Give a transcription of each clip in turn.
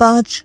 5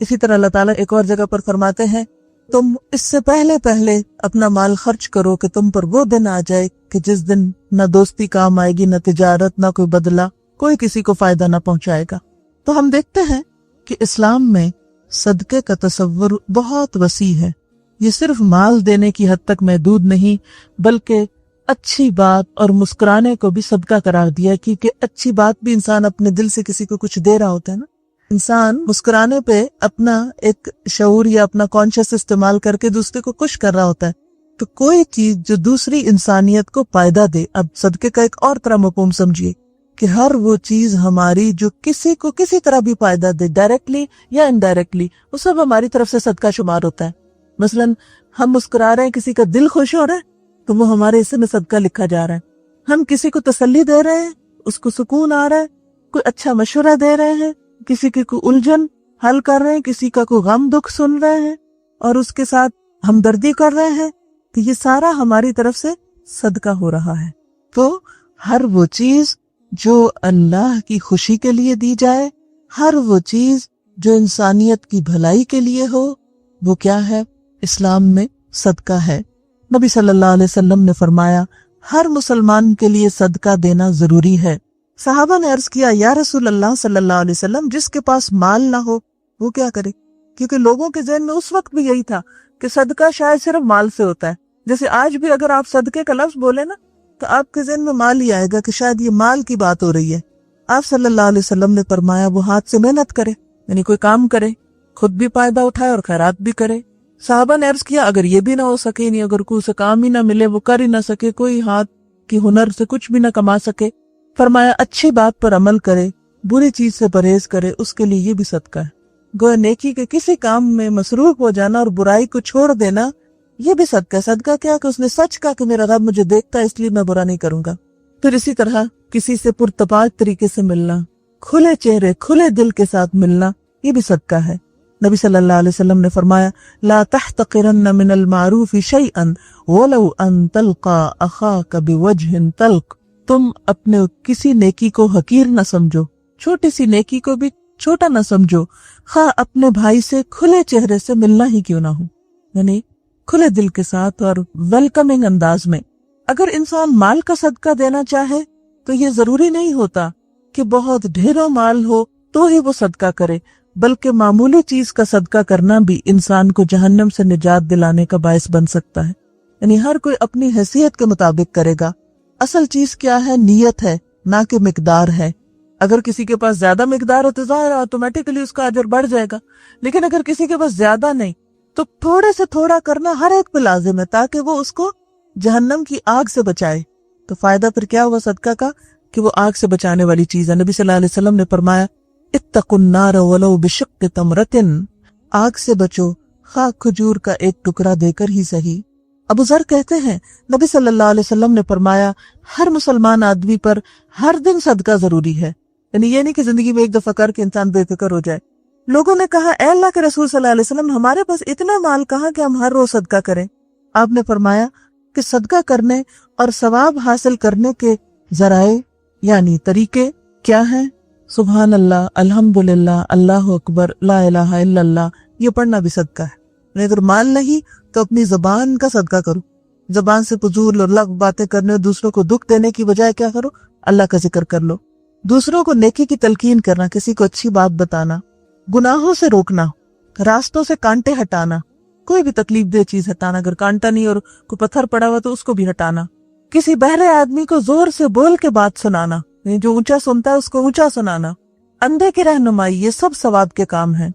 اسی طرح اللہ تعالیٰ ایک اور جگہ پر فرماتے ہیں تم اس سے پہلے پہلے اپنا مال خرچ کرو کہ تم پر وہ دن آ جائے کہ جس دن نہ دوستی کام آئے گی، نہ تجارت، نہ کوئی بدلہ، کوئی کسی کو فائدہ نہ پہنچائے گا۔ تو ہم دیکھتے ہیں کہ اسلام میں صدقے کا تصور بہت وسیع ہے۔ یہ صرف مال دینے کی حد تک محدود نہیں، بلکہ اچھی بات اور مسکرانے کو بھی صدقہ قرار دیا، کیونکہ اچھی بات بھی انسان اپنے دل سے کسی کو کچھ دے رہا ہوتا ہے نا۔ انسان مسکرانے پہ اپنا ایک شعور یا اپنا کانشیس استعمال کر کے دوسرے کو خوش کر رہا ہوتا ہے۔ تو کوئی چیز جو دوسری انسانیت کو فائدہ دے، اب صدقے کا ایک اور طرح مفہوم سمجھیے کہ ہر وہ چیز ہماری جو کسی کو کسی طرح بھی فائدہ دے، ڈائریکٹلی یا انڈائریکٹلی، وہ سب ہماری طرف سے صدقہ شمار ہوتا ہے۔ مثلاً ہم مسکرا رہے ہیں، کسی کا دل خوش ہو رہا ہے تو وہ ہمارے حصے میں صدقہ لکھا جا رہا ہے۔ ہم کسی کو تسلی دے رہے ہیں، اس کو سکون آ رہا ہے، کوئی اچھا مشورہ دے رہے ہیں، کسی کی کوئی الجھن حل کر رہے ہیں، کسی کا کوئی غم دکھ سن رہے ہیں اور اس کے ساتھ ہمدردی کر رہے ہیں، تو یہ سارا ہماری طرف سے صدقہ ہو رہا ہے۔ تو ہر وہ چیز جو اللہ کی خوشی کے لیے دی جائے، ہر وہ چیز جو انسانیت کی بھلائی کے لیے ہو، وہ کیا ہے؟ اسلام میں صدقہ ہے۔ نبی صلی اللہ علیہ وسلم نے فرمایا ہر مسلمان کے لیے صدقہ دینا ضروری ہے۔ صحابہ نے عرض کیا یا رسول اللہ صلی اللہ علیہ وسلم، جس کے پاس مال نہ ہو وہ کیا کرے؟ کیونکہ لوگوں کے ذہن میں اس وقت بھی یہی تھا کہ صدقہ شاید صرف مال سے ہوتا ہے۔ جیسے آج بھی اگر آپ صدقے کا لفظ بولے نا تو آپ کے ذہن میں مال ہی آئے گا کہ شاید یہ مال کی بات ہو رہی ہے۔ آپ صلی اللہ علیہ وسلم نے فرمایا وہ ہاتھ سے محنت کرے، یعنی کوئی کام کرے، خود بھی فائدہ اٹھائے اور خیرات بھی کرے۔ صحابہ نے عرض کیا اگر یہ بھی نہ ہو سکے، نہیں اگر کوئی سے کام ہی نہ ملے، وہ کر ہی نہ سکے، کوئی ہاتھ کی ہنر سے کچھ بھی نہ کما سکے، فرمایا اچھی بات پر عمل کرے، بری چیز سے پرہیز کرے، اس کے لیے یہ بھی صدقہ ہے۔ گویا نیکی کے کسی کام میں مصروف ہو جانا اور برائی کو چھوڑ دینا یہ بھی صدقہ ہے۔ صدقہ کیا کہ اس نے سچ کہا کہ میرا رب مجھے دیکھتا ہے اس لیے میں برا نہیں کروں گا۔ پھر اسی طرح کسی سے پرتپاک طریقے سے ملنا، کھلے چہرے کھلے دل کے ساتھ ملنا، یہ بھی صدقہ ہے۔ نبی صلی اللہ علیہ وسلم نے فرمایا لا تحتقرن من المعروف شیئا ولو ان تلقى اخاك بوجه طلق، تم اپنے کسی نیکی کو حقیر نہ سمجھو، چھوٹی سی نیکی کو بھی چھوٹا نہ سمجھو، خواہ اپنے بھائی سے کھلے چہرے سے ملنا ہی کیوں نہ ہو، یعنی کھلے دل کے ساتھ اور ویلکمنگ انداز میں۔ اگر انسان مال کا صدقہ دینا چاہے تو یہ ضروری نہیں ہوتا کہ بہت ڈھیروں مال ہو تو ہی وہ صدقہ کرے، بلکہ معمولی چیز کا صدقہ کرنا بھی انسان کو جہنم سے نجات دلانے کا باعث بن سکتا ہے۔ یعنی ہر کوئی اپنی حیثیت کے مطابق کرے گا۔ اصل چیز کیا ہے؟ نیت ہے، نہ کہ مقدار ہے۔ اگر کسی کے پاس زیادہ مقدار ہو تو ظاہر آٹومیٹکلی اس کا اجر بڑھ جائے گا، لیکن اگر کسی کے پاس زیادہ نہیں تو تھوڑے سے تھوڑا کرنا ہر ایک پہ لازم ہے تاکہ وہ اس کو جہنم کی آگ سے بچائے۔ تو فائدہ پھر کیا ہوا صدقہ کا کہ وہ آگ سے بچانے والی چیز ہے۔ نبی صلی اللہ علیہ وسلم نے فرمایا اتقوا النار ولو بشق تمرۃ، آگ سے بچو خواہ کھجور کا ایک ٹکڑا دے کر ہی صحیح۔ ابو ذر کہتے ہیں نبی صلی اللہ علیہ وسلم نے فرمایا ہر مسلمان آدمی پر ہر دن صدقہ ضروری ہے، یعنی یہ نہیں کہ زندگی میں ایک دفعہ کر کے انسان بے فکر ہو جائے۔ لوگوں نے کہا اے اللہ کے رسول صلی اللہ علیہ وسلم، ہمارے پاس اتنا مال کہاں کہ ہم ہر روز صدقہ کریں؟ آپ نے فرمایا کہ صدقہ کرنے اور ثواب حاصل کرنے کے ذرائع یعنی طریقے کیا ہیں؟ سبحان اللہ، الحمدللہ، اللہ اکبر، لا الہ الا اللہ، یہ پڑھنا بھی صدقہ ہے۔ اگر مال نہیں تو اپنی زبان کا صدقہ کرو، زبان سے فضول اور لغو باتیں کرنے اور دوسروں کو دکھ دینے کی بجائے کیا کرو؟ اللہ کا ذکر کر لو۔ دوسروں کو نیکی کی تلقین کرنا، کسی کو اچھی بات بتانا، گناہوں سے روکنا، راستوں سے کانٹے ہٹانا، کوئی بھی تکلیف دہ چیز ہٹانا، اگر کانٹا نہیں اور کوئی پتھر پڑا ہوا تو اس کو بھی ہٹانا، کسی بہرے آدمی کو زور سے بول کے بات سنانا، جو اونچا سنتا ہے اس کو اونچا سنانا، اندھے کی رہنمائی، یہ سب ثواب کے کام ہیں۔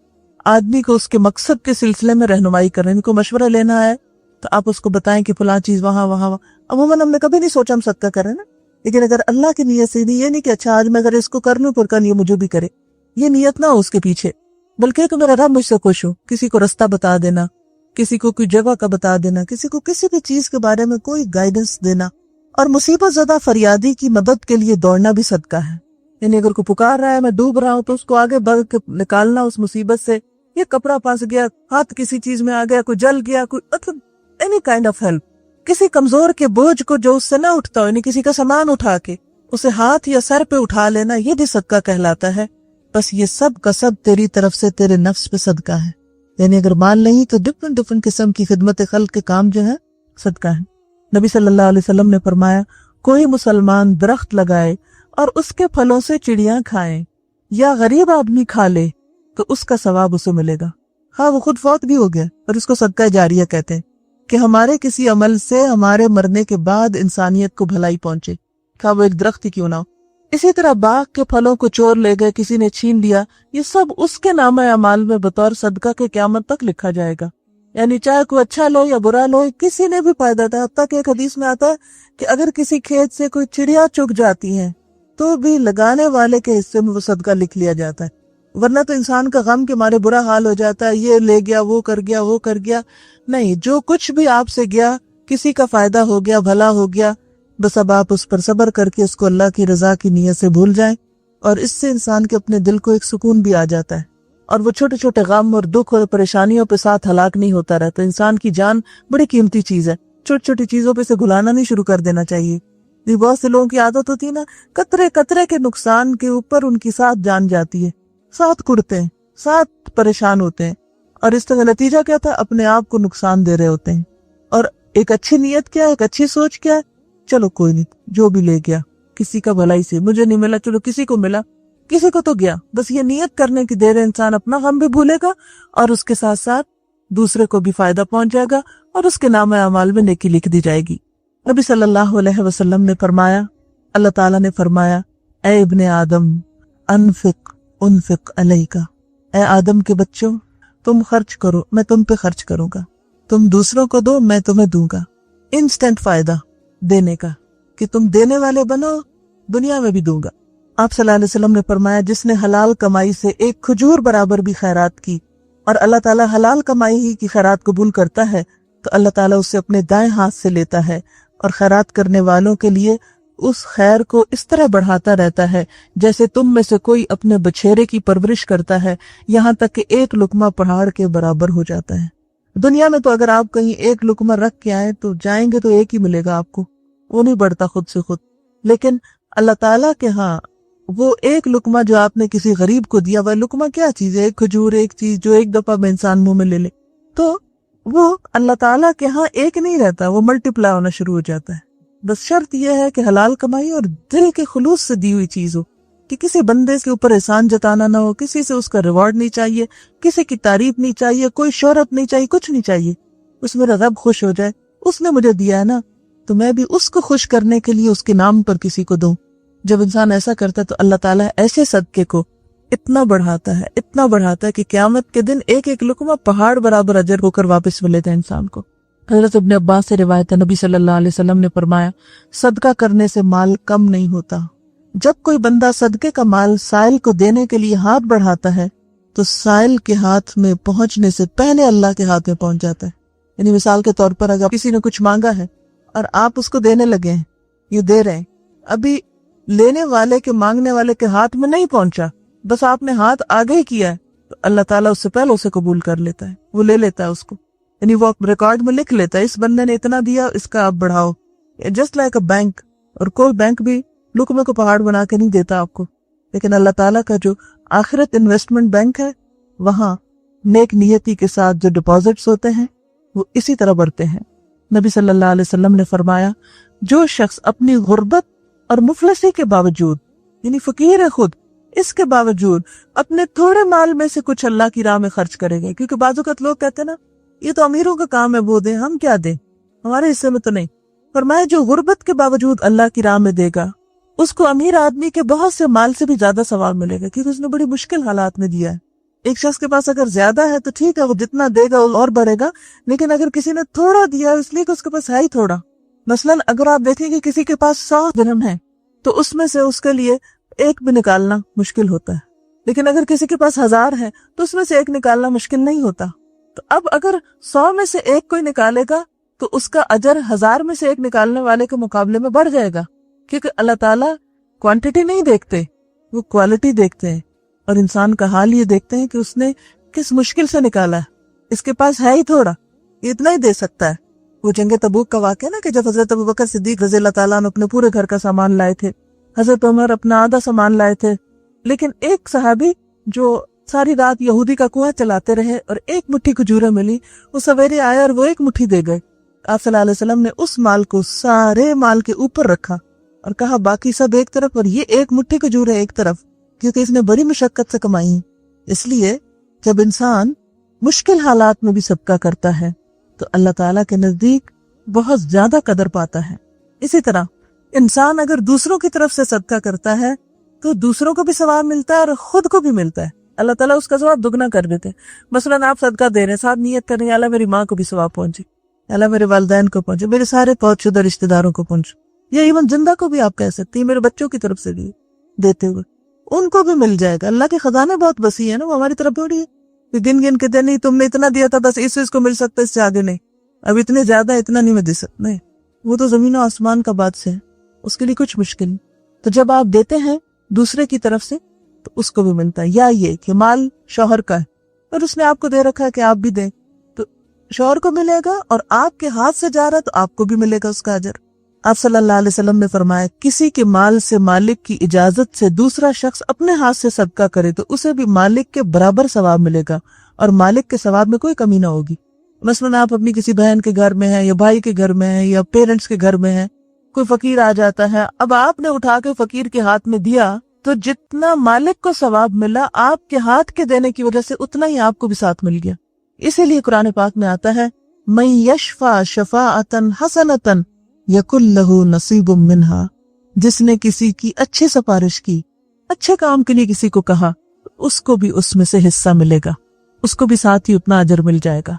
آدمی کو اس کے مقصد کے سلسلے میں رہنمائی کریں، ان کو مشورہ لینا ہے تو آپ اس کو بتائیں کہ فلاں چیز وہاں وہاں۔ عموماً ہم نے کبھی نہیں سوچا ہم صدقہ کریں نا، لیکن اگر اللہ کی نیت سے یہ نہیں کہ اچھا آج میں اگر اس کو کر لوں پھر یہ مجھے بھی کرے، یہ نیت نہ ہو اس کے پیچھے، بلکہ کہ میرا رب مجھ سے خوش ہو۔ کسی کو رستہ بتا دینا، کسی کو کوئی جگہ کا بتا دینا، کسی کو کسی بھی چیز کے بارے میں کوئی گائیڈنس دینا، اور مصیبت زدہ فریادی کی مدد کے لیے دوڑنا بھی صدقہ ہے۔ یعنی اگر کوئی پکار رہا ہے میں ڈوب رہا ہوں تو اس کو آگے بڑھ کے نکالنا اس مصیبت سے، یہ کپڑا پھنس گیا، ہاتھ کسی چیز میں آ گیا، کوئی جل گیا، کوئی اینی کائنڈ آف ہیلپ، کسی کمزور کے بوجھ کو جو اس سے نہ اٹھتا ہو، یعنی کسی کا سامان اٹھا کے اسے ہاتھ یا سر پہ اٹھا لینا، یہ بھی صدقہ کہلاتا ہے۔ بس یہ سب کا سب تیری طرف سے تیرے نفس پہ صدقہ ہے. یعنی اگر مال نہیں تو ڈفرنٹ قسم کی خدمت خلق کے کام جو ہے صدقہ ہے. نبی صلی اللہ علیہ وسلم نے فرمایا کوئی مسلمان درخت لگائے اور اس کے پھلوں سے چڑیاں کھائیں یا غریب آدمی کھا لے تو اس کا ثواب اسے ملے گا. ہاں وہ خود فوت بھی ہو گیا اور اس کو صدقہ جاریہ کہتے ہیں کہ ہمارے کسی عمل سے ہمارے مرنے کے بعد انسانیت کو بھلائی پہنچے، کہا وہ ایک درخت ہی کیوں نہ ہو. اسی طرح باغ کے پھلوں کو چور لے گئے، کسی نے چھین لیا، یہ سب اس کے نامہ اعمال میں بطور صدقہ کے قیامت تک لکھا جائے گا. یعنی چاہے کوئی اچھا لو یا برا لو، کسی نے بھی فائدہ تھا. حتیٰ کہ ایک حدیث میں آتا ہے کہ اگر کسی کھیت سے کوئی چڑیا چگ جاتی ہے تو بھی لگانے والے کے حصے میں وہ صدقہ لکھ لیا جاتا ہے. ورنہ تو انسان کا غم کے مارے برا حال ہو جاتا ہے، یہ لے گیا، وہ کر گیا، وہ کر گیا. نہیں، جو کچھ بھی آپ سے گیا کسی کا فائدہ ہو گیا، بھلا ہو گیا، بس اب آپ اس پر صبر کر کے اس کو اللہ کی رضا کی نیت سے بھول جائیں، اور اس سے انسان کے اپنے دل کو ایک سکون بھی آ جاتا ہے، اور وہ چھوٹے چھوٹے غم اور دکھ اور پریشانیوں پہ ساتھ ہلاک نہیں ہوتا رہتا. انسان کی جان بڑی قیمتی چیز ہے، چھوٹی چھوٹی چیزوں پہ سے گھلانا نہیں شروع کر دینا چاہیے. یہ بہت سے لوگوں کی عادت ہوتی ہے نا، قطرے قطرے کے نقصان کے اوپر ان کی ساتھ جان جاتی ہے، ساتھ کڑتے ہیں، ساتھ پریشان ہوتے ہیں، اور اس طرح نتیجہ کیا تھا؟ اپنے آپ کو نقصان دے رہے ہوتے ہیں. اور ایک اچھی نیت کیا ہے، ایک اچھی سوچ کیا ہے؟ چلو کوئی نہیں، جو بھی لے گیا کسی کا بھلائی سے، مجھے نہیں ملا چلو کسی کو ملا، کسی کو تو گیا. بس یہ نیت کرنے کی دیر ہے، انسان اپنا غم بھی بھولے گا اور اس کے ساتھ ساتھ دوسرے کو بھی فائدہ پہنچ جائے گا اور اس کے نامہ اعمال میں نیکی لکھ دی جائے گی. نبی صلی اللہ علیہ وسلم نے فرمایا، اللہ تعالیٰ نے فرمایا، اے ابن آدم انفق علیکا، اے آدم کے بچوں تم خرچ کرو، میں تم پہ خرچ کروں گا، تم دوسروں کو دو، میں تمہیں دوں گا. انسٹنٹ فائدہ دینے کا، کہ تم دینے والے بنو، دنیا میں بھی دوں گا. آپ صلی اللہ علیہ وسلم نے فرمایا جس نے حلال کمائی سے ایک کھجور برابر بھی خیرات کی، اور اللہ تعالیٰ حلال کمائی ہی کی خیرات قبول کرتا ہے، تو اللہ تعالیٰ اسے اپنے دائیں ہاتھ سے لیتا ہے اور خیرات کرنے والوں کے لیے اس خیر کو اس طرح بڑھاتا رہتا ہے جیسے تم میں سے کوئی اپنے بچھیرے کی پرورش کرتا ہے، یہاں تک کہ ایک لقمہ پہاڑ کے برابر ہو جاتا ہے. دنیا میں تو اگر آپ کہیں ایک لقمہ رکھ کے آئیں تو جائیں گے تو ایک ہی ملے گا آپ کو، وہ نہیں بڑھتا خود سے خود. لیکن اللہ تعالیٰ کے ہاں وہ ایک لقمہ جو آپ نے کسی غریب کو دیا، وہ لقمہ کیا چیز ہے؟ ایک کھجور، ایک چیز جو ایک دفعہ میں انسان منہ میں لے لے، تو وہ اللہ تعالیٰ کے ہاں ایک نہیں رہتا، وہ ملٹی پلائی ہونا شروع ہو جاتا ہے. بس شرط یہ ہے کہ حلال کمائی اور دل کے خلوص سے دی ہوئی چیز ہو، کہ کسی بندے کے اوپر احسان جتانا نہ ہو، کسی سے اس کا ریوارڈ نہیں چاہیے، کسی کی تعریف نہیں چاہیے، کوئی شہرت نہیں چاہیے، کچھ نہیں چاہیے. اس میرا رب خوش ہو جائے، اس نے مجھے دیا ہے نا، تو میں بھی اس کو خوش کرنے کے لیے اس کے نام پر کسی کو دوں. جب انسان ایسا کرتا ہے تو اللہ تعالیٰ ایسے صدقے کو اتنا بڑھاتا ہے کہ قیامت کے دن ایک ایک لقمہ پہاڑ برابر اجر ہو کر واپس ملے تھے انسان کو. حضرت ابن عباس سے روایت ہے، نبی صلی اللہ علیہ وسلم نے فرمایا صدقہ کرنے سے مال کم نہیں ہوتا. جب کوئی بندہ صدقے کا مال سائل کو دینے کے لیے ہاتھ بڑھاتا ہے تو سائل کے ہاتھ میں پہنچنے سے پہلے اللہ کے ہاتھ میں پہنچ جاتا ہے. یعنی مثال کے طور پر اگر کسی نے کچھ مانگا ہے اور آپ اس کو دینے لگے ہیں، یہ دے رہے ہیں، ابھی لینے والے کے مانگنے والے کے ہاتھ میں نہیں پہنچا، بس آپ نے ہاتھ آگے ہی کیا ہے، تو اللہ تعالیٰ اس سے پہلے اسے قبول کر لیتا ہے، وہ لے لیتا ہے اس کو. یعنی وہ ریکارڈ میں لکھ لیتا ہے اس بندے نے اتنا دیا، اس کا آپ بڑھاؤ. Just like a bank. اور کوئی بینک بھی لقمے کو پہاڑ بنا کے نہیں دیتا آپ کو، لیکن اللہ تعالیٰ کا جو آخرت انویسٹمنٹ بینک ہے، وہاں نیک نیتی کے ساتھ جو ڈپازٹس ہوتے ہیں وہ اسی طرح بڑھتے ہیں. نبی صلی اللہ علیہ وسلم نے فرمایا جو شخص اپنی غربت اور مفلسی کے باوجود، یعنی فقیر ہے خود، اس کے باوجود اپنے تھوڑے مال میں سے کچھ اللہ کی راہ میں خرچ کرے گا، کیونکہ بعض اوقات لوگ کہتے ہیں نا یہ تو امیروں کا کام ہے، وہ دیں، ہم کیا دیں، ہمارے حصے میں تو نہیں. فرمایا جو غربت کے باوجود اللہ کی راہ میں دے گا، اس کو امیر آدمی کے بہت سے مال سے بھی زیادہ ثواب ملے گا، کیونکہ اس نے بڑی مشکل حالات میں دیا ہے. ایک شخص کے پاس اگر زیادہ ہے تو ٹھیک ہے، وہ جتنا دے گا وہ اور بڑھے گا، لیکن اگر کسی نے تھوڑا دیا اس لیے کہ اس کے پاس ہے ہی تھوڑا. مثلاً اگر آپ دیکھیں کہ کسی کے پاس 100 درہم ہے تو اس میں سے اس کے لیے ایک بھی نکالنا مشکل ہوتا ہے، لیکن اگر کسی کے پاس 1000 ہے تو اس میں سے ایک نکالنا مشکل نہیں ہوتا. تو اب اگر 100 میں سے ایک کوئی نکالے گا تو اس کا اجر 1000 میں سے ایک نکالنے والے کے مقابلے میں بڑھ جائے گا، کیونکہ اللہ تعالیٰ کوانٹٹی نہیں دیکھتے، وہ کوالٹی دیکھتے ہیں. اور انسان کا حال یہ دیکھتے ہیں کہ اس نے کس مشکل سے نکالا ہے، اس کے پاس ہے ہی تھوڑا، یہ اتنا ہی دے سکتا ہے. وہ جنگ تبوک کا واقعہ نا، کہ جب حضرت ابوبکر صدیق رضی اللہ تعالیٰ عنہ اپنے پورے گھر کا سامان لائے تھے، حضرت عمر اپنا آدھا سامان لائے تھے، لیکن ایک صحابی جو ساری رات یہودی کا کنواں چلاتے رہے اور ایک مٹھی کھجوریں ملی، وہ سویرے آیا اور وہ ایک مٹھی دے گئے. آپ صلی اللہ علیہ وسلم نے اس مال کو سارے مال کے اوپر رکھا اور کہا باقی سب ایک طرف اور یہ ایک مٹھی کھجوریں ایک طرف، کیونکہ اس نے بڑی مشقت سے کمائی. اس لیے جب انسان مشکل حالات میں بھی صدقہ کرتا ہے تو اللہ تعالیٰ کے نزدیک بہت زیادہ قدر پاتا ہے. اسی طرح انسان اگر دوسروں کی طرف سے صدقہ کرتا ہے تو دوسروں کو بھی ثواب ملتا ہے اور خود کو بھی ملتا ہے. اللہ تعالیٰ اس کا ثواب دگنا کر دیتے ہیں. مثلاً آپ صدقہ دے رہے ہیں، ساتھ نیت کر رہے ہیں اللہ میری ماں کو بھی ثواب پہنچے، اللہ میرے والدین کو پہنچے، میرے سارے پہنچ شدہ رشتہ داروں کو پہنچے، یا ایون زندہ کو بھی آپ کہہ سکتے ہیں، میرے بچوں کی طرف سے بھی دیتے ہوئے ان کو بھی مل جائے گا. اللہ کے خزانے بہت وسیع ہے نا، وہ ہماری طرف تھوڑی ہے گن گن کے دے نہیں تم نے اتنا دیا تھا بس اس کو مل سکتا ہے، اس سے آگے نہیں، اب اتنے زیادہ اتنا نہیں میں دے سکتا. نہیں، وہ تو زمین و آسمان کا بادشاہ ہے، اس کے لیے کچھ مشکل نہیں. تو جب آپ دیتے ہیں دوسرے کی طرف سے تو اس کو بھی ملتا ہے. یا یہ کہ مال شوہر کا ہے اور اس نے آپ کو دے رکھا ہے کہ آپ بھی دیں، تو شوہر کو ملے گا اور آپ کے ہاتھ سے جا رہا تو آپ کو بھی ملے گا اس کا اجر. آپ صلی اللہ علیہ وسلم نے فرمایا کسی کے مال سے مالک کی اجازت سے دوسرا شخص اپنے ہاتھ سے صدقہ کرے تو اسے بھی مالک کے برابر ثواب ملے گا اور مالک کے ثواب میں کوئی کمی نہ ہوگی. مثلاً آپ اپنی کسی بہن کے گھر میں ہیں یا بھائی کے گھر میں ہیں یا پیرنٹس کے گھر میں ہیں، کوئی فقیر آ جاتا ہے، اب آپ نے اٹھا کے فقیر کے ہاتھ میں دیا تو جتنا مالک کو ثواب ملا آپ کے ہاتھ کے دینے کی وجہ سے اتنا ہی آپ کو بھی ساتھ مل گیا. اسی لیے قرآن پاک میں آتا ہے مَن یشفع شفاعۃ حسنۃ یکن لہ نصیب منہا، جس نے کسی کی اچھی سفارش کی، اچھے کام کے لیے کسی کو کہا، اس کو بھی اس میں سے حصہ ملے گا، اس کو بھی ساتھ ہی اتنا اجر مل جائے گا.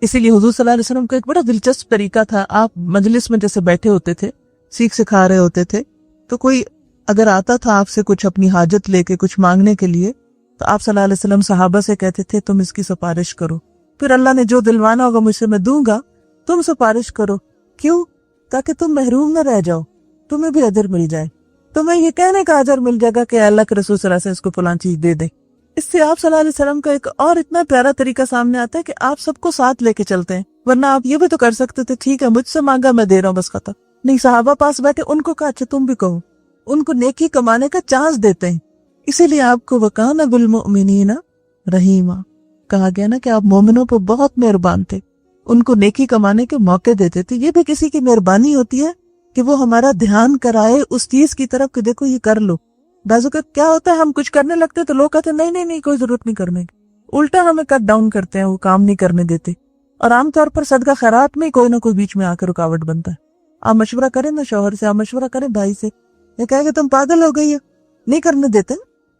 اسی لیے حضور صلی اللہ علیہ وسلم کا ایک بڑا دلچسپ طریقہ تھا. آپ مجلس میں جیسے بیٹھے ہوتے تھے، سیکھ سکھا رہے ہوتے تھے، تو کوئی اگر آتا تھا آپ سے کچھ اپنی حاجت لے کے کچھ مانگنے کے لیے تو آپ صلی اللہ علیہ وسلم صحابہ سے کہتے تھے تم اس کی سفارش کرو، پھر اللہ نے جو دلوانا ہوگا مجھ سے میں دوں گا، تم سفارش کرو. کیوں؟ تاکہ تم محروم نہ رہ جاؤ، تمہیں بھی اجر مل جائے، تمہیں یہ کہنے کا اجر مل جائے گا کہ اللہ کے رسول صلی اللہ علیہ وسلم اس کو فلاں چیز دے دے. اس سے آپ صلی اللہ علیہ وسلم کا ایک اور اتنا پیارا طریقہ سامنے آتا ہے کہ آپ سب کو ساتھ لے کے چلتے ہیں. ورنہ آپ یہ بھی تو کر سکتے تھے ٹھیک ہے مجھ سے مانگا میں دے رہا ہوں بس ختم. نہیں، صحابہ پاس بیٹھے ان کو کہا اچھا تم بھی کہو، ان کو نیکی کمانے کا چانس دیتے ہیں. اسی لیے آپ کو وَكَانَ بِالْمُؤْمِنِينَ رَحِيمًا کہا گیا نا کہ آپ مومنوں پر بہت مہربان تھے، ان کو نیکی کمانے کے موقع دیتے تھے. یہ بھی کسی کی مہربانی ہوتی ہے کہ وہ ہمارا دھیان کرائے اس چیز کی طرف کہ دیکھو یہ کر لو. بعض اوقات کیا ہوتا ہے ہم کچھ کرنے لگتے تو لوگ کہتے ہیں نہیں کوئی ضرورت نہیں کرنے کی، الٹا ہمیں کٹ ڈاؤن کرتے ہیں، وہ کام نہیں کرنے دیتے. اور عام طور پر صدقہ خیرات میں کوئی نہ کوئی بیچ میں آ کر رکاوٹ بنتا ہے. آپ مشورہ کریں نا شوہر سے، آپ مشورہ کریں بھائی سے، یہ کہے کہ تم پاگل ہو گئی ہو، نہیں کرنے دیتے.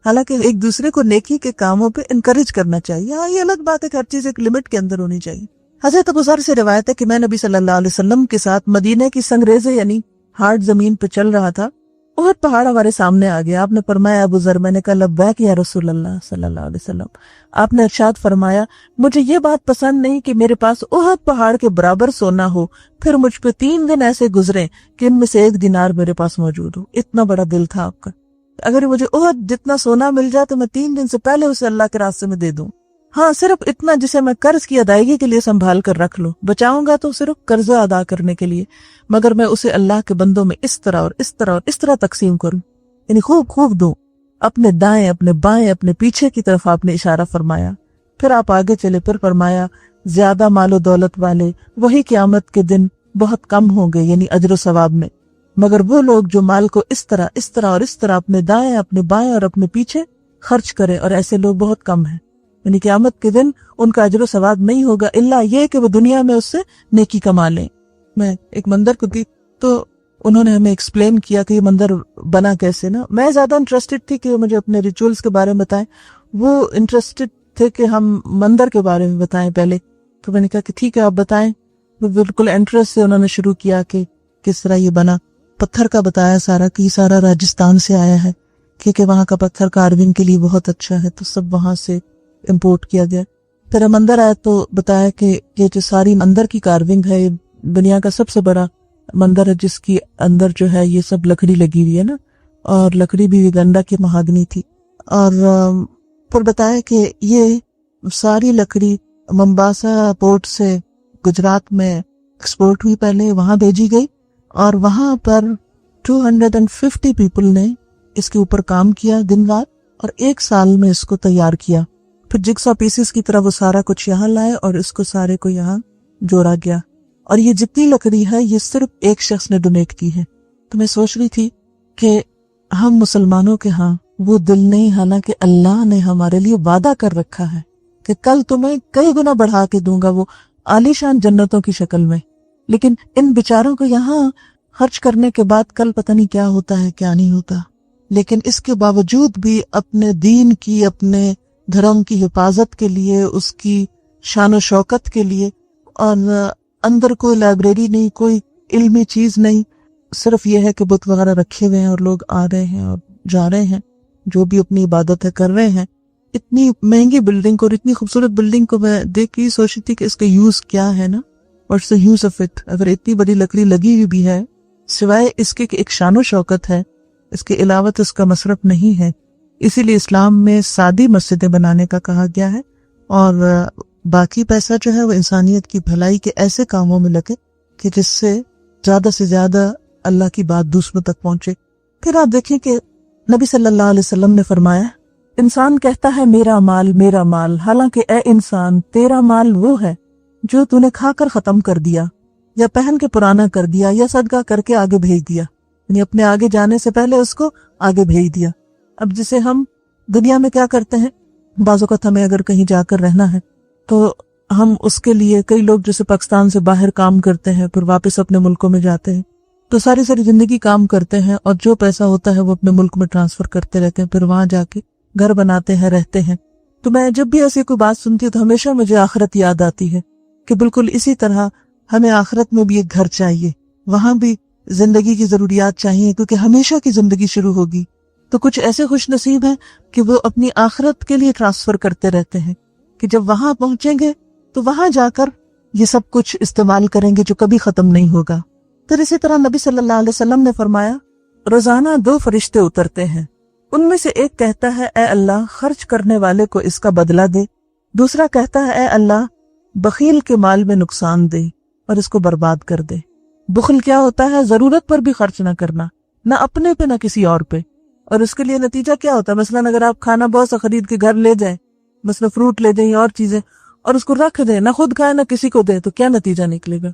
حالانکہ ایک دوسرے کو نیکی کے کاموں پہ انکریج کرنا چاہیے. ہاں یہ الگ بات ہے کہ ہر چیز ایک لمٹ کے اندر ہونی چاہیے. حضرت ابو ذر سے روایت ہے کہ میں نبی صلی اللہ علیہ وسلم کے ساتھ مدینے کی سنگریزے یعنی ہارڈ زمین پہ چل رہا تھا. احد پہاڑ ہمارے سامنے آ گیا. آپ نے فرمایا ابو ذر، میں نے کہا لبیک یا رسول اللہ صلی اللہ علیہ وسلم. آپ نے ارشاد فرمایا مجھے یہ بات پسند نہیں کہ میرے پاس احد پہاڑ کے برابر سونا ہو، پھر مجھ پہ 3 دن ایسے گزرے کہ ان میں سے 1 دینار میرے پاس موجود ہو. اتنا بڑا دل تھا آپ کا. اگر مجھے احد جتنا سونا مل جائے تو میں 3 دن سے پہلے اسے اللہ کے راستے میں دے دوں. ہاں صرف اتنا جسے میں قرض کی ادائیگی کے لیے سنبھال کر رکھ لوں، بچاؤں گا تو صرف قرضہ ادا کرنے کے لیے، مگر میں اسے اللہ کے بندوں میں اس طرح اور اس طرح اور اس طرح تقسیم کروں، یعنی خوب دوں، اپنے دائیں اپنے بائیں اپنے پیچھے کی طرف آپ نے اشارہ فرمایا. پھر آپ آگے چلے، پھر فرمایا زیادہ مال و دولت والے وہی قیامت کے دن بہت کم ہوں گے یعنی اجر و ثواب میں، مگر وہ لوگ جو مال کو اس طرح اور اس طرح اپنے دائیں اپنے بائیں اور اپنے پیچھے خرچ کرے، اور ایسے لوگ بہت کم ہیں. یعنی قیامت کے دن ان کا اجر و ثواب نہیں ہوگا الا یہ کہ وہ دنیا میں اس سے نیکی کما لیں. میں ایک مندر کو دی تو انہوں نے ہمیں ایکسپلین کیا کہ یہ مندر بنا کیسے. نا میں زیادہ انٹرسٹڈ تھی کہ مجھے اپنے ریچولز کے بارے میں بتائیں، وہ انٹرسٹڈ تھے کہ ہم مندر کے بارے میں بتائیں پہلے. تو میں نے کہا کہ ٹھیک ہے آپ بتائیں. وہ بالکل انٹرسٹ سے انہوں نے شروع کیا کہ کس طرح یہ بنا. پتھر کا بتایا سارا کہ یہ سارا راجستھان سے آیا ہے کیونکہ وہاں کا پتھر کارونگ کے لیے بہت اچھا ہے، تو سب وہاں سے امپورٹ کیا گیا. پھر ہم اندر آئے تو بتایا کہ یہ جو ساری اندر کی کارونگ ہے یہ دنیا کا سب سے بڑا مندر ہے جس کی اندر جو ہے یہ سب لکڑی لگی ہوئی ہے نا، اور لکڑی بھی گنڈا کی مہاگنی تھی. اور پھر بتایا کہ یہ ساری لکڑی ممباسا پورٹ سے گجرات میں ایکسپورٹ ہوئی، پہلے وہاں بھیجی گئی، اور وہاں پر 250 پیپل نے اس کے اوپر کام کیا دن رات، اور 1 سال میں اس کو تیار کیا. پھر جگسا پیسز کی طرح وہ سارا کچھ یہاں لائے اور اس کو سارے کو یہاں جوڑا گیا. اور یہ جتنی لکڑی ہے یہ صرف ایک شخص نے ڈونیٹ کی ہے. تو میں سوچ رہی تھی کہ ہم مسلمانوں کے ہاں وہ دل نہیں، حالانکہ اللہ نے ہمارے لیے وعدہ کر رکھا ہے کہ کل تمہیں کئی گنا بڑھا کے دوں گا، وہ عالیشان جنتوں کی شکل میں. لیکن ان بیچاروں کو یہاں خرچ کرنے کے بعد کل پتہ نہیں کیا ہوتا ہے کیا نہیں ہوتا. لیکن اس کے باوجود بھی اپنے دین کی، اپنے دھرم کی حفاظت کے لیے، اس کی شان و شوکت کے لیے، اور اندر کوئی لائبریری نہیں، کوئی علمی چیز نہیں، صرف یہ ہے کہ بت وغیرہ رکھے ہوئے ہیں اور لوگ آ رہے ہیں اور جا رہے ہیں، جو بھی اپنی عبادت ہے کر رہے ہیں. اتنی مہنگی بلڈنگ کو اور اتنی خوبصورت بلڈنگ کو میں دیکھ کے سوچی تھی کہ اس کا یوز کیا ہے نا، what's the use of it. اگر اتنی بڑی لکڑی لگی ہوئی بھی ہے، سوائے اس کے کہ ایک شان و شوکت ہے، اس کے علاوہ اس کا مصرف نہیں ہے. اسی لیے اسلام میں سادی مسجدیں بنانے کا کہا گیا ہے، اور باقی پیسہ جو ہے وہ انسانیت کی بھلائی کے ایسے کاموں میں لگے کہ جس سے زیادہ اللہ کی بات دوسروں تک پہنچے. پھر آپ دیکھیں کہ نبی صلی اللہ علیہ وسلم نے فرمایا، انسان کہتا ہے میرا مال، حالانکہ اے انسان تیرا مال وہ ہے جو تو نے کھا کر ختم کر دیا، یا پہن کے پرانا کر دیا، یا صدقہ کر کے آگے بھیج دیا، یعنی اپنے آگے جانے سے پہلے اس کو آگے بھیج دیا. اب جسے ہم دنیا میں کیا کرتے ہیں، بعض اوقات ہمیں اگر کہیں جا کر رہنا ہے تو ہم اس کے لیے، کئی لوگ جیسے پاکستان سے باہر کام کرتے ہیں پھر واپس اپنے ملکوں میں جاتے ہیں، تو ساری زندگی کام کرتے ہیں اور جو پیسہ ہوتا ہے وہ اپنے ملک میں ٹرانسفر کرتے رہتے ہیں، پھر وہاں جا کے گھر بناتے ہیں، رہتے ہیں. تو میں جب بھی ایسی کوئی بات سنتی ہوں تو ہمیشہ مجھے آخرت یاد آتی ہے کہ بالکل اسی طرح ہمیں آخرت میں بھی ایک گھر چاہیے، وہاں بھی زندگی کی ضروریات چاہیے، کیونکہ ہمیشہ کی زندگی شروع ہوگی. تو کچھ ایسے خوش نصیب ہیں کہ وہ اپنی آخرت کے لیے ٹرانسفر کرتے رہتے ہیں کہ جب وہاں پہنچیں گے تو وہاں جا کر یہ سب کچھ استعمال کریں گے جو کبھی ختم نہیں ہوگا. پھر اسی طرح نبی صلی اللہ علیہ وسلم نے فرمایا، روزانہ 2 فرشتے اترتے ہیں، ان میں سے ایک کہتا ہے اے اللہ خرچ کرنے والے کو اس کا بدلہ دے، دوسرا کہتا ہے اے اللہ بخیل کے مال میں نقصان دے اور اس کو برباد کر دے. بخل کیا ہوتا ہے؟ ضرورت پر بھی خرچ نہ کرنا، نہ اپنے پہ نہ کسی اور پہ. اور اس کے لیے نتیجہ کیا ہوتا ہے؟ مثلا اگر آپ کھانا بہت سا خرید کے گھر لے جائیں، مثلا فروٹ لے جائیں اور چیزیں، اور اس کو رکھ دیں، نہ خود کھائے نہ کسی کو دیں، تو کیا نتیجہ نکلے گا؟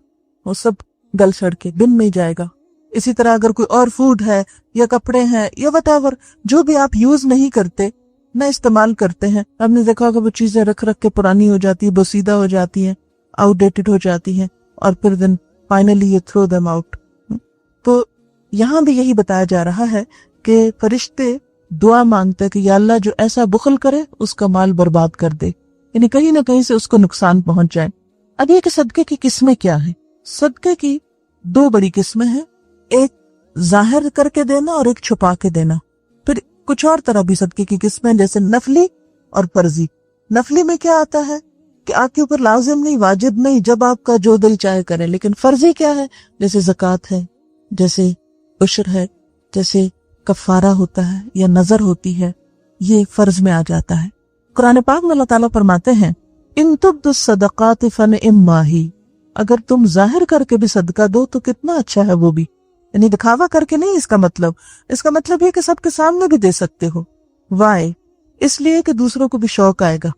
وہ سب گل سڑ کے بن میں ہی جائے گا. اسی طرح اگر کوئی اور فوڈ ہے یا کپڑے ہیں یا وٹ ایور، جو بھی آپ یوز نہیں کرتے، نہ استعمال کرتے ہیں، آپ نے دیکھا ہوگا وہ چیزیں رکھ کے پرانی ہو جاتی ہیں، بوسیدہ ہو جاتی ہیں، آؤٹ ڈیٹڈ ہو جاتی ہیں، اور پھر دن فائنلی یہ تھرو دم آؤٹ. تو یہاں بھی یہی بتایا جا رہا ہے کہ فرشتے دعا مانگتے کہ یا اللہ جو ایسا بخل کرے اس کا مال برباد کر دے، یعنی کہیں نہ کہیں سے اس کو نقصان پہنچ جائے. اب یہ کہ صدقے کی قسمیں کیا ہیں؟ صدقے کی 2 بڑی قسمیں ہیں، ایک ظاہر کر کے دینا اور ایک چھپا کے دینا. پھر کچھ اور طرح بھی صدقے کی قسمیں جیسے نفلی اور فرضی. نفلی میں کیا آتا ہے کہ آپ کے اوپر لازم نہیں، واجب نہیں، جب آپ کا جو دل چاہے کریں. لیکن فرضی کیا ہے؟ جیسے زکوٰۃ ہے، جیسے عشر ہے، جیسے کفارہ ہوتا ہے یا نظر ہوتی ہے، یہ فرض میں آ جاتا ہے. قرآن پاک میں اللہ تعالیٰ فرماتے ہیں ان تبدوا الصدقات فنعما ہی، اگر تم ظاہر کر کے بھی صدقہ دو تو کتنا اچھا ہے وہ بھی، یعنی دکھاوا کر کے نہیں. اس کا مطلب یہ کہ سب کے سامنے بھی دے سکتے ہو. وائے؟ اس لیے کہ دوسروں کو بھی شوق آئے گا.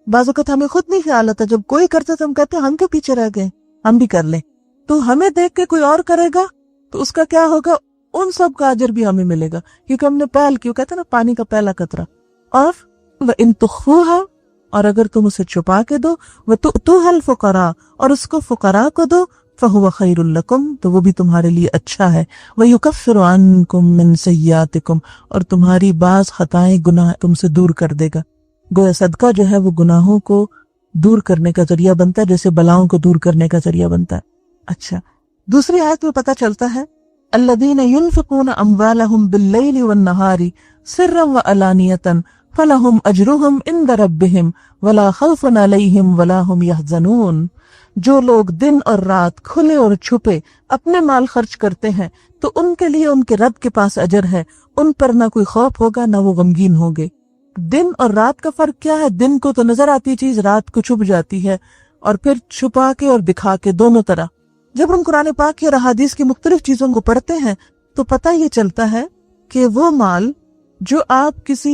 بعض اوقات ہمیں خود نہیں خیال آتا، جب کوئی کرتا تو ہم کہتے ہیں ہم کے پیچھے رہ گئے، ہم بھی کر لیں. تو ہمیں دیکھ کے کوئی اور کرے گا تو اس کا کیا ہوگا؟ ان سب کا اجر بھی ہمیں ملے گا، کیونکہ ہم نے پہل کی، وہ کہتے ہیں نا پانی کا پہلا قطرہ. اور وَإِن تُخْفُوهَا، اور اگر تم اسے چھپا کے دو، وَتُؤْتُوهَا الْفُقَرَاءَ، اور اس کو فقراء کو دو، فَهُوَ خَيْرٌ لَكُمْ، تو وہ بھی تمہارے لیے اچھا ہے. وَيُكَفِّرُ عَنْكُمْ مِنْ سَيِّئَاتِكُمْ، اور تمہاری بعض خطائیں گناہ تم سے دور کر دے گا. گویا صدقہ جو ہے وہ گناہوں کو دور کرنے کا ذریعہ بنتا ہے، جیسے بلاؤں کو دور کرنے کا ذریعہ بنتا ہے. اچھا، دوسری آیت میں پتہ چلتا ہے الذین ينفقون اموالهم باللیل والنہار سرا وعلانیۃ فلہم اجرہم عند ربہم ولا خوف علیہم ولا هم يحزنون. جو لوگ دن اور رات کھلے اور چھپے اپنے مال خرچ کرتے ہیں تو ان کے لیے ان کے رب کے پاس اجر ہے، ان پر نہ کوئی خوف ہوگا نہ وہ غمگین ہوں گے. دن اور رات کا فرق کیا ہے؟ دن کو تو نظر آتی چیز رات کو چھپ جاتی ہے، اور پھر چھپا کے اور دکھا کے دونوں طرح. جب ہم قرآن پاک اور احادیث کی مختلف چیزوں کو پڑھتے ہیں تو پتہ یہ چلتا ہے کہ وہ مال جو آپ کسی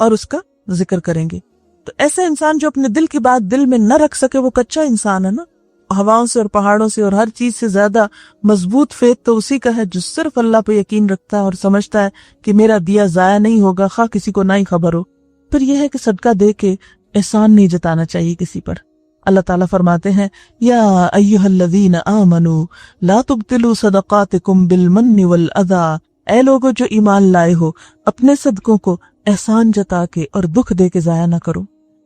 اور اس کا ذکر کریں گے. تو ایسا انسان جو اپنے دل کی بات دل میں نہ رکھ سکے وہ کچا انسان ہے نا. ہواؤں سے اور پہاڑوں سے اور ہر چیز سے زیادہ مضبوط فیت تو اسی کا ہے جو صرف اللہ پہ یقین رکھتا ہے اور سمجھتا ہے کہ میرا دیا ضائع نہیں ہوگا خواہ کسی کو نہ ہی خبر ہو. پھر یہ ہے کہ صدقہ دے کے احسان نہیں جتانا چاہیے کسی پر. اللہ تعالیٰ فرماتے ہیں یا ایھا الذین آمنوا لا تبطلوا صدقاتکم بالمن والأذی، اے لوگو جو ایمان لائے ہو اپنے صدقوں کو احسان جتا کے اور دکھ دے کے ضائع نہ کرو.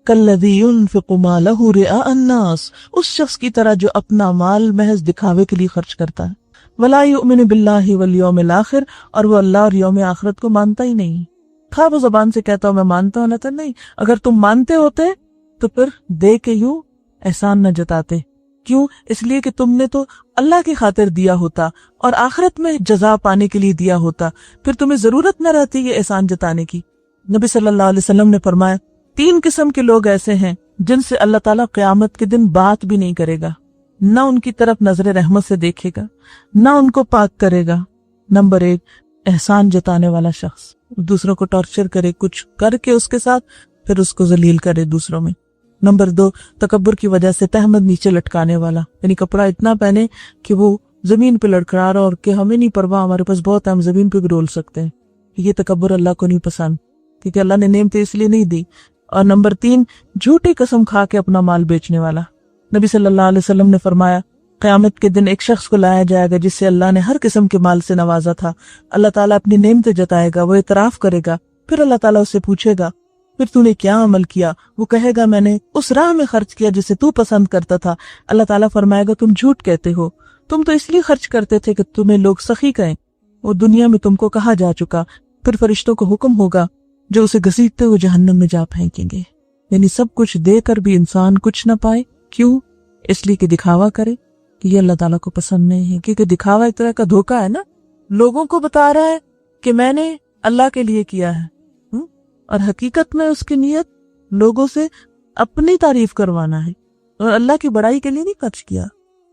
کالذی ينفق مالہ رئاء الناس، اس شخص کی طرح جو اپنا مال محض دکھاوے کے لیے خرچ کرتا ہے. ولا یؤمن باللہ والیوم الآخر، اور وہ اللہ اور یوم آخرت کو مانتا ہی نہیں. خواہ وہ زبان سے کہتا ہوں میں مانتا ہوں، نہ نہیں. اگر تم مانتے ہوتے تو پھر دے کے یوں احسان نہ جتاتے. کیوں؟ اس لیے کہ تم نے تو اللہ کی خاطر دیا ہوتا اور آخرت میں جزا پانے کے لیے دیا ہوتا، پھر تمہیں ضرورت نہ رہتی یہ احسان جتانے کی. نبی صلی اللہ علیہ وسلم نے فرمایا 3 قسم کے لوگ ایسے ہیں جن سے اللہ تعالیٰ قیامت کے دن بات بھی نہیں کرے گا، نہ ان کی طرف نظر رحمت سے دیکھے گا، نہ ان کو پاک کرے گا. نمبر 1، احسان جتانے والا شخص، دوسروں کو ٹارچر کرے، کچھ کر کے اس کے ساتھ پھر اس کو ذلیل کرے دوسروں میں. نمبر 2، تکبر کی وجہ سے تہمت نیچے لٹکانے والا، یعنی کپڑا اتنا پہنے کہ وہ زمین پہ لڑکھڑا رہا اور کہ ہمیں نہیں پرواہ، ہمارے پاس بہت ہے، ہم زمین پہ بھی رول سکتے ہیں. یہ تکبر اللہ کو نہیں پسند، کیونکہ اللہ نے نعمتیں اس لیے نہیں دی. اور نمبر 3، جھوٹی قسم کھا کے اپنا مال بیچنے والا. نبی صلی اللہ علیہ وسلم نے فرمایا قیامت کے دن ایک شخص کو لایا جائے گا جس سے اللہ نے ہر قسم کے مال سے نوازا تھا. اللہ تعالیٰ اپنی نعمتیں جتائے گا، وہ اعتراف کرے گا، پھر اللہ تعالیٰ اس سے پوچھے گا پھر تو نے کیا عمل کیا؟ وہ کہے گا میں نے اس راہ میں خرچ کیا جسے تو پسند کرتا تھا. اللہ تعالیٰ فرمائے گا تم جھوٹ کہتے ہو، تم تو اس لیے خرچ کرتے تھے کہ تمہیں لوگ سخی کہیں، وہ دنیا میں تم کو کہا جا چکا. پھر فرشتوں کو حکم ہوگا جو اسے گھسیٹتے ہوئے جہنم میں جا پھینکیں گے. یعنی سب کچھ دے کر بھی انسان کچھ نہ پائے. کیوں؟ اس لیے کہ دکھاوا کرے کہ یہ اللہ تعالیٰ کو پسند نہیں ہے. کیونکہ دکھاوا ایک طرح کا دھوکہ ہے نا، لوگوں کو بتا رہا ہے کہ میں نے اللہ کے لیے کیا ہے، اور حقیقت میں اس کی نیت لوگوں سے اپنی تعریف کروانا ہے اور اللہ کی بڑائی کے لیے نہیں خرچ کیا.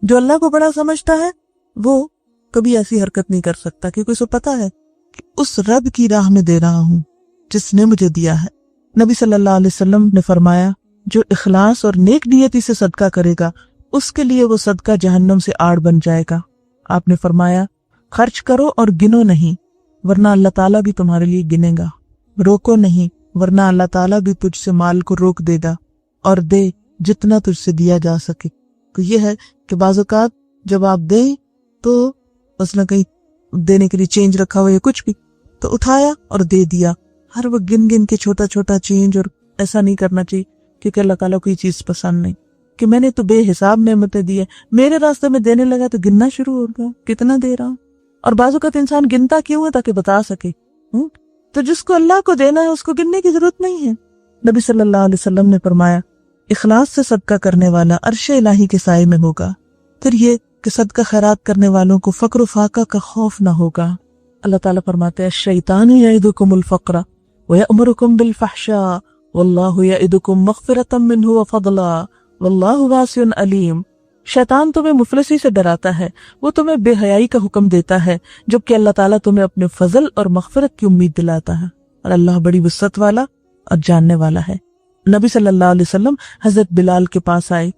جو اللہ کو بڑا سمجھتا ہے وہ کبھی ایسی حرکت نہیں کر سکتا، کیونکہ اسے پتا ہے کہ اس رب کی راہ میں دے رہا ہوں جس نے مجھے دیا ہے. نبی صلی اللہ علیہ وسلم نے فرمایا جو اخلاص اور نیک نیتی سے صدقہ کرے گا اس کے لیے وہ صدقہ جہنم سے آڑ بن جائے گا. آپ نے فرمایا خرچ کرو اور گنو نہیں ورنہ اللہ تعالیٰ بھی تمہارے لیے گنے گا، روکو نہیں ورنہ اللہ تعالیٰ بھی تجھ سے مال کو روک دے گا، اور دے جتنا تجھ سے دیا جا سکے. تو یہ ہے کہ بعض اوقات جب آپ دیں تو مثلا کہیں دینے کے لیے چینج رکھا ہوا یا کچھ بھی تو اٹھایا اور دے دیا. ہر وہ گن گن کے چھوٹا چھوٹا چینج، اور ایسا نہیں کرنا چاہیے کیونکہ اللہ تعالیٰ کو یہ چیز پسند نہیں کہ میں نے تو بے حساب نعمتیں دی ہیں، میرے راستے میں دینے لگا تو گننا شروع ہو گیا کتنا دے رہا ہوں. اور بعض اوقات انسان گنتا کیوں ہے؟ تاکہ بتا سکے. تو جس کو اللہ کو دینا ہے اس کو گننے کی ضرورت نہیں ہے. نبی صلی اللہ علیہ وسلم نے فرمایا اخلاص سے صدقہ کرنے والا عرش الہی کے سائے میں ہوگا. پھر یہ کہ صدقہ خیرات کرنے والوں کو فقر و فاقہ کا خوف نہ ہوگا. اللہ تعالیٰ فرماتے ہیں الشیطان یعدکم الفقر ویأمرکم بالفحشاء واللہ یعدکم مغفرۃ منہ وفضلا واللہ واسع علیم. شیطان تمہیں مفلسی سے ڈراتا ہے، وہ تمہیں بے حیائی کا حکم دیتا ہے، جبکہ اللہ تعالیٰ تمہیں اپنے فضل اور مغفرت کی امید دلاتا ہے، اور اللہ بڑی وسعت والا اور جاننے والا ہے. نبی صلی اللہ علیہ وسلم حضرت بلال کے پاس آئے،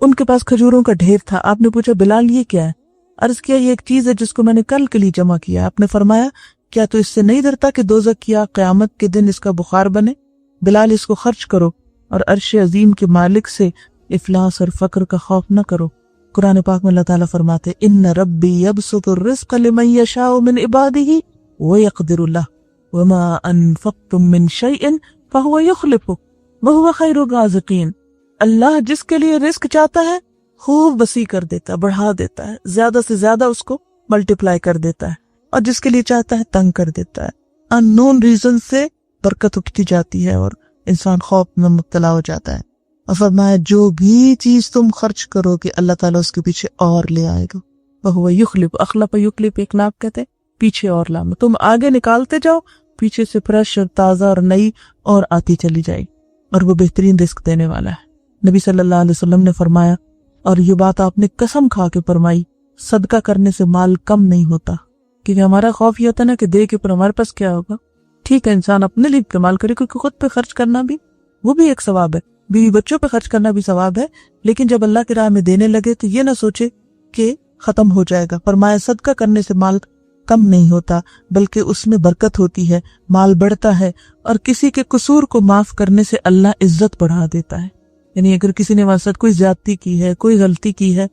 ان کے پاس کھجوروں کا ڈھیر تھا. آپ نے پوچھا بلال یہ کیا ہے؟ عرض کیا یہ ایک چیز ہے جس کو میں نے کل کے لیے جمع کیا. آپ نے فرمایا کیا تو اس سے نہیں ڈرتا کہ دوزخ کی آگ قیامت کے دن اس کا بخار بنے؟ بلال اس کو خرچ کرو اور عرش عظیم کے مالک سے افلاس اور فقر کا خوف نہ کرو. قرآن پاک میں اللہ تعالیٰ فرماتے ان ربی یبسط الرزق لمن یشاء من عبادہ ویقدر له وما انفقتم من شیء فهو یخلفہ وہو خیر الرازقین. اللہ جس کے لیے رزق چاہتا ہے خوب وسیع کر دیتا ہے، بڑھا دیتا ہے، زیادہ سے زیادہ اس کو ملٹیپلائی کر دیتا ہے، اور جس کے لیے چاہتا ہے تنگ کر دیتا ہے. ان نون ریزن سے برکت اٹھتی جاتی ہے اور انسان خوف میں مبتلا ہو جاتا ہے. اور فرمایا جو بھی چیز تم خرچ کرو کہ اللہ تعالیٰ اس کے پیچھے اور لے آئے گا. وہ یخلف، اخلف یخلف ایک ناپ کہتے پیچھے اور لانا. تم آگے نکالتے جاؤ، پیچھے سے فریش اور تازہ اور نئی اور آتی چلی جائے، اور وہ بہترین رزق دینے والا ہے. نبی صلی اللہ علیہ وسلم نے فرمایا، اور یہ بات آپ نے قسم کھا کے فرمائی، صدقہ کرنے سے مال کم نہیں ہوتا. کیونکہ ہمارا خوف یہ ہوتا ہے نا کہ دے کے پر ہمارے پاس کیا ہوگا. ٹھیک ہے انسان اپنے لیے استعمال کرے کیونکہ خود پہ خرچ کرنا بھی وہ بھی ایک ثواب ہے، بیوی بچوں پہ خرچ کرنا بھی ثواب ہے، لیکن جب اللہ کی راہ میں دینے لگے تو یہ نہ سوچے کہ ختم ہو جائے گا۔ فرمایا صدقہ کرنے سے مال کم نہیں ہوتا بلکہ اس میں برکت ہوتی ہے، مال بڑھتا ہے، اور کسی کے قصور کو معاف کرنے سے اللہ عزت بڑھا دیتا ہے۔ یعنی اگر کسی نے ہمارے ساتھ کوئی زیادتی کی ہے، کوئی غلطی کی ہے،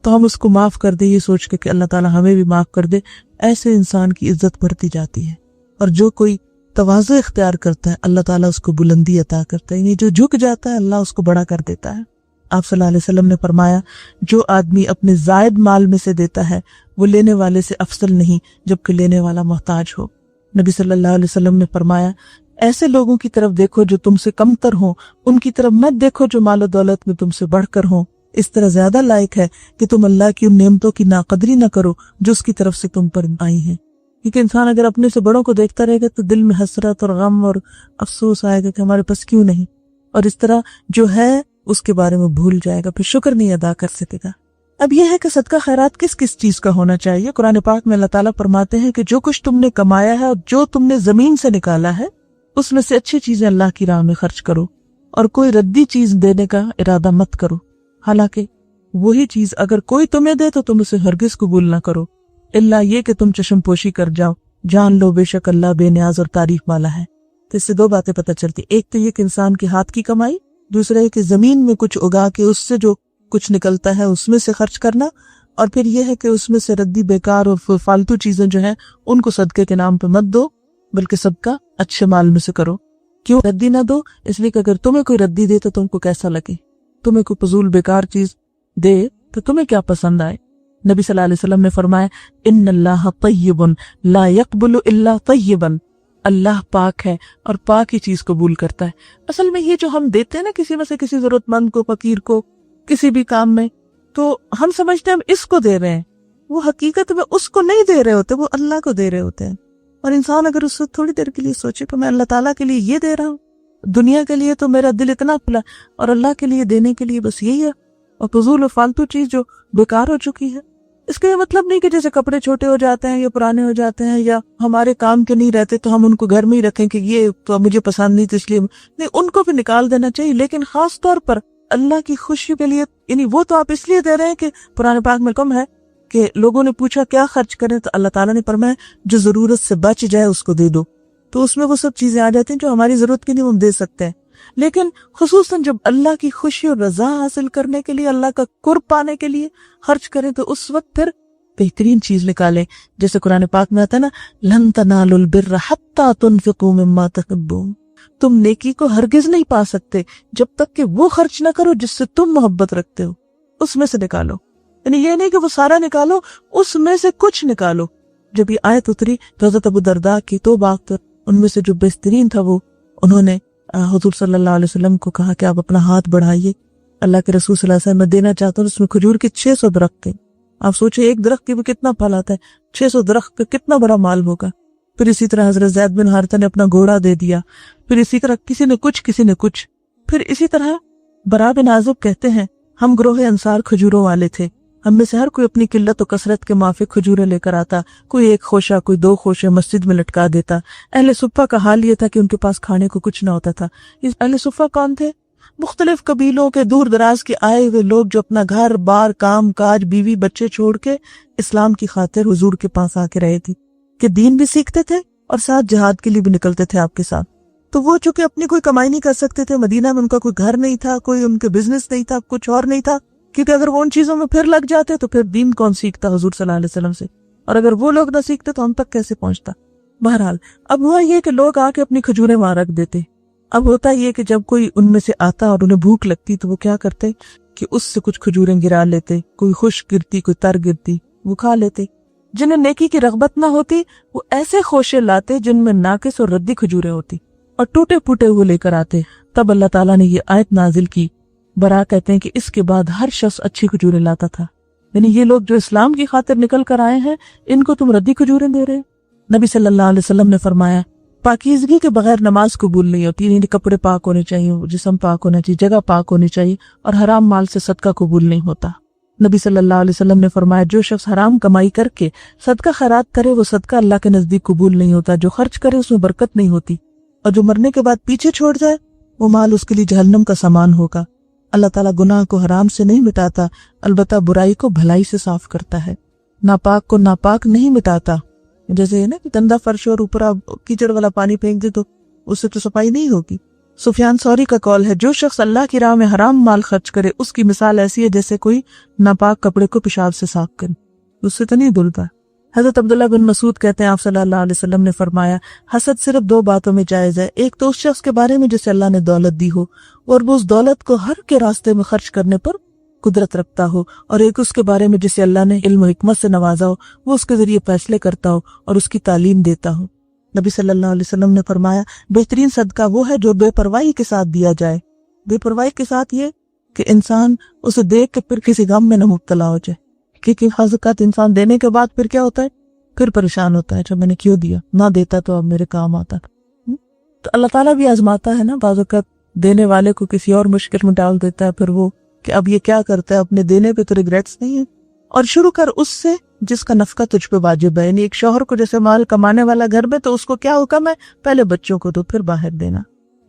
تو ہم اس کو معاف کر دیں یہ سوچ کے کہ اللہ تعالیٰ ہمیں بھی معاف کر دے، ایسے انسان کی عزت بڑھتی جاتی ہے۔ اور جو کوئی تواضع اختیار کرتا ہے اللہ تعالیٰ اس کو بلندی عطا کرتا ہے، یعنی جو جھک جاتا ہے اللہ اس کو بڑا کر دیتا ہے۔ آپ صلی اللہ علیہ وسلم نے فرمایا جو آدمی اپنے زائد مال میں سے دیتا ہے وہ لینے والے سے افضل نہیں جبکہ لینے والا محتاج ہو۔ نبی صلی اللہ علیہ وسلم نے فرمایا ایسے لوگوں کی طرف دیکھو جو تم سے کم تر ہوں، ان کی طرف مت دیکھو جو مال و دولت میں تم سے بڑھ کر ہوں، اس طرح زیادہ لائق ہے کہ تم اللہ کی ان نعمتوں کی ناقدری نہ کرو جو اس کی طرف سے تم پر آئی ہیں۔ کیونکہ انسان اگر اپنے سے بڑوں کو دیکھتا رہے گا تو دل میں حسرت اور غم اور افسوس آئے گا کہ ہمارے پاس کیوں نہیں، اور اس طرح جو ہے اس کے بارے میں بھول جائے گا، پھر شکر نہیں ادا کر سکے گا۔ اب یہ ہے کہ صدقہ خیرات کس کس چیز کا ہونا چاہیے۔ قرآن پاک میں اللہ تعالیٰ فرماتے ہیں کہ جو کچھ تم نے کمایا ہے اور جو تم نے زمین سے نکالا ہے اس میں سے اچھی چیزیں اللہ کی راہ میں خرچ کرو، اور کوئی ردی چیز دینے کا ارادہ مت کرو، حالانکہ وہی چیز اگر کوئی تمہیں دے تو تم اسے ہرگز قبول نہ کرو، الا یہ کہ تم چشم پوشی کر جاؤ، جان لو بے شک اللہ بے نیاز اور تعریف والا ہے۔ تو اس سے دو باتیں پتہ چلتی، ایک تو یہ کہ انسان کے ہاتھ کی کمائی، دوسرا یہ کہ زمین میں کچھ اگا کے اس سے جو کچھ نکلتا ہے اس میں سے خرچ کرنا، اور پھر یہ ہے کہ اس میں سے ردی بیکار اور فالتو چیزیں جو ہیں ان کو صدقے کے نام پہ مت دو بلکہ صدقہ اچھے مال میں سے کرو۔ کیوں ردی نہ دو؟ اس لیے کہ اگر تمہیں کوئی ردی دے تو تم کو کیسا لگے، تمہیں کوئی فضول بیکار چیز دے تو تمہیں کیا پسند آئے۔ نبی صلی اللہ علیہ وسلم نے فرمایا ان اللہ طیب لا يقبل الا طیبا، اللہ پاک ہے اور پاک ہی چیز قبول کرتا ہے۔ اصل میں یہ جو ہم دیتے ہیں نا کسی میں سے کسی ضرورت مند کو، فقیر کو، کسی بھی کام میں، تو ہم سمجھتے ہیں ہم اس کو دے رہے ہیں، وہ حقیقت میں اس کو نہیں دے رہے ہوتے، وہ اللہ کو دے رہے ہوتے ہیں۔ اور انسان اگر اس سے تھوڑی دیر کے لیے سوچے کہ میں اللہ تعالیٰ کے لیے یہ دے رہا ہوں، دنیا کے لیے تو میرا دل اتنا کھلا اور اللہ کے لیے دینے کے لیے بس یہی ہے، اور فضول و فالتو چیز جو بیکار ہو چکی ہے۔ اس کا یہ مطلب نہیں کہ جیسے کپڑے چھوٹے ہو جاتے ہیں یا پرانے ہو جاتے ہیں یا ہمارے کام کے نہیں رہتے تو ہم ان کو گھر میں ہی رکھیں کہ یہ تو مجھے پسند نہیں تو اس لیے نہیں، ان کو بھی نکال دینا چاہیے، لیکن خاص طور پر اللہ کی خوشی کے لیے، یعنی وہ تو آپ اس لیے دے رہے ہیں کہ قرآن پاک میں کم ہے کہ لوگوں نے پوچھا کیا خرچ کریں تو اللہ تعالیٰ نے فرمایا جو ضرورت سے بچ جائے اس کو دے دو، تو اس میں وہ سب چیزیں آ جاتی ہیں جو ہماری ضرورت کی نہیں ہم دے سکتے ہیں۔ لیکن خصوصاً جب اللہ کی خوشی اور رضا حاصل کرنے کے لیے، اللہ کا قرب پانے کے لیے خرچ کریں تو اس وقت پھر بہترین چیز نکالیں، جیسے قرآن پاک میں آتا ہے نا لن تنالوا البر حتى تنفقوا مما تحبون، تم نیکی کو ہرگز نہیں پا سکتے جب تک کہ وہ خرچ نہ کرو جس سے تم محبت رکھتے ہو، اس میں سے نکالو۔ یعنی یہ نہیں کہ وہ سارا نکالو، اس میں سے کچھ نکالو۔ جب یہ آیت اتری تو حضرت ابو درداء کی توبہ اختر ان میں سے جو بہترین تھا وہ انہوں نے حضور صلی اللہ علیہ وسلم کو کہا کہ آپ اپنا ہاتھ بڑھائیے، اللہ کے رسول صلی اللہ علیہ وسلم میں دینا چاہتا ہوں۔ اس میں کھجور کے 600 درخت تھے، آپ سوچیں ایک درخت کے بھی کتنا پھل آتا ہے، 600 درخت کا کتنا بڑا مال ہوگا۔ پھر اسی طرح حضرت زید بن حارثہ نے اپنا گھوڑا دے دیا، پھر اسی طرح کسی نے کچھ، پھر اسی طرح برا بن عازب کہتے ہیں ہم گروہ انصار کھجوروں والے تھے، ہم میں سے ہر کوئی اپنی قلت و کثرت کے موافق کھجوریں لے کر آتا، کوئی ایک خوشہ کوئی 2 خوشے مسجد میں لٹکا دیتا۔ اہل صفہ کا حال یہ تھا کہ ان کے پاس کھانے کو کچھ نہ ہوتا تھا۔ اہل صفہ کون تھے؟ مختلف قبیلوں کے دور دراز کے آئے ہوئے لوگ جو اپنا گھر بار کام کاج بیوی بچے چھوڑ کے اسلام کی خاطر حضور کے پاس آ کے رہے تھے، کہ دین بھی سیکھتے تھے اور ساتھ جہاد کے لیے بھی نکلتے تھے آپ کے ساتھ۔ تو وہ چونکہ اپنی کوئی کمائی نہیں کر سکتے تھے، مدینہ میں ان کا کوئی گھر نہیں تھا، کوئی ان کے بزنس نہیں تھا، کچھ اور نہیں تھا، کیونکہ اگر وہ ان چیزوں میں پھر لگ جاتے تو پھر دین کون سیکھتا حضور صلی اللہ علیہ وسلم سے، اور اگر وہ لوگ نہ سیکھتے تو ہم تک کیسے پہنچتا۔ بہرحال اب ہوا یہ کہ لوگ آ کے اپنی کھجوریں وہاں رکھ دیتے۔ اب ہوتا یہ کہ جب کوئی ان میں سے آتا اور انہیں بھوک لگتی تو وہ کیا کرتے کہ اس سے کچھ کھجوریں گرا لیتے، کوئی خشک گرتی کوئی تر گرتی وہ کھا لیتے۔ جنہیں نیکی کی رغبت نہ ہوتی وہ ایسے خوشے لاتے جن میں ناقص اور ردی کھجوریں ہوتی اور ٹوٹے پھوٹے ہوئے لے کر آتے۔ تب اللہ تعالیٰ نے یہ آیت نازل کی، برا کہتے ہیں کہ اس کے بعد ہر شخص اچھی کھجوریں لاتا تھا، یعنی یہ لوگ جو اسلام کی خاطر نکل کر آئے ہیں ان کو تم ردی کھجوریں دے رہے۔ نبی صلی اللہ علیہ وسلم نے فرمایا پاکیزگی کے بغیر نماز قبول نہیں ہوتی، یعنی کپڑے پاک ہونے چاہیے، جسم پاک ہونا چاہیے، جگہ پاک ہونی چاہیے، اور حرام مال سے صدقہ قبول نہیں ہوتا۔ نبی صلی اللہ علیہ وسلم نے فرمایا جو شخص حرام کمائی کر کے صدقہ خیرات کرے وہ صدقہ اللہ کے نزدیک قبول نہیں ہوتا، جو خرچ کرے اس میں برکت نہیں ہوتی، اور جو مرنے کے بعد پیچھے چھوڑ جائے وہ مال اس کے لیے جہنم کا سامان ہوگا۔ اللہ تعالیٰ گناہ کو حرام سے نہیں مٹاتا، البتہ برائی کو بھلائی سے صاف کرتا ہے۔ ناپاک کو ناپاک نہیں مٹاتا، جیسے نا کہ گندا فرش اور اوپر آپ کیچڑ والا پانی پھینک دے تو اس سے تو صفائی نہیں ہوگی۔ سفیان ثوری کا قول ہے جو شخص اللہ کی راہ میں حرام مال خرچ کرے اس کی مثال ایسی ہے جیسے کوئی ناپاک کپڑے کو پیشاب سے صاف کرے، اس سے تو نہیں دھلتا۔ حضرت عبداللہ بن مسعود کہتے ہیں آپ صلی اللہ علیہ وسلم نے فرمایا حسد صرف دو باتوں میں جائز ہے، ایک تو اس شخص کے بارے میں جسے اللہ نے دولت دی ہو اور وہ اس دولت کو حق کے راستے میں خرچ کرنے پر قدرت رکھتا ہو، اور ایک اس کے بارے میں جسے اللہ نے علم و حکمت سے نوازا ہو، وہ اس کے ذریعے فیصلے کرتا ہو اور اس کی تعلیم دیتا ہو۔ نبی صلی اللہ علیہ وسلم نے فرمایا بہترین صدقہ وہ ہے جو بے پرواہی کے ساتھ دیا جائے۔ بے پرواہی کے ساتھ یہ کہ انسان اسے دیکھ کے پھر کسی غم میں نہ مبتلا ہو جائے، کیونکہ بعض اوقات انسان دینے کے بعد پھر کیا ہوتا ہے، پھر پریشان ہوتا ہے، جو میں نے کیوں دیا، نہ دیتا تو اب میرے کام آتا۔ تو اللہ تعالیٰ بھی آزماتا ہے نا، بعض اوقات دینے والے کو کسی اور مشکل میں ڈال دیتا ہے، پھر وہ کہ اب یہ کیا کرتا ہے، اپنے دینے پہ تو ریگریٹس نہیں ہے، اور شروع کر اس سے جس کا نفقہ تجھ پہ واجب ہے۔ یعنی ایک شوہر کو جیسے مال کمانے والا گھر میں تو اس کو کیا حکم ہے، پہلے بچوں کو دو پھر باہر دینا۔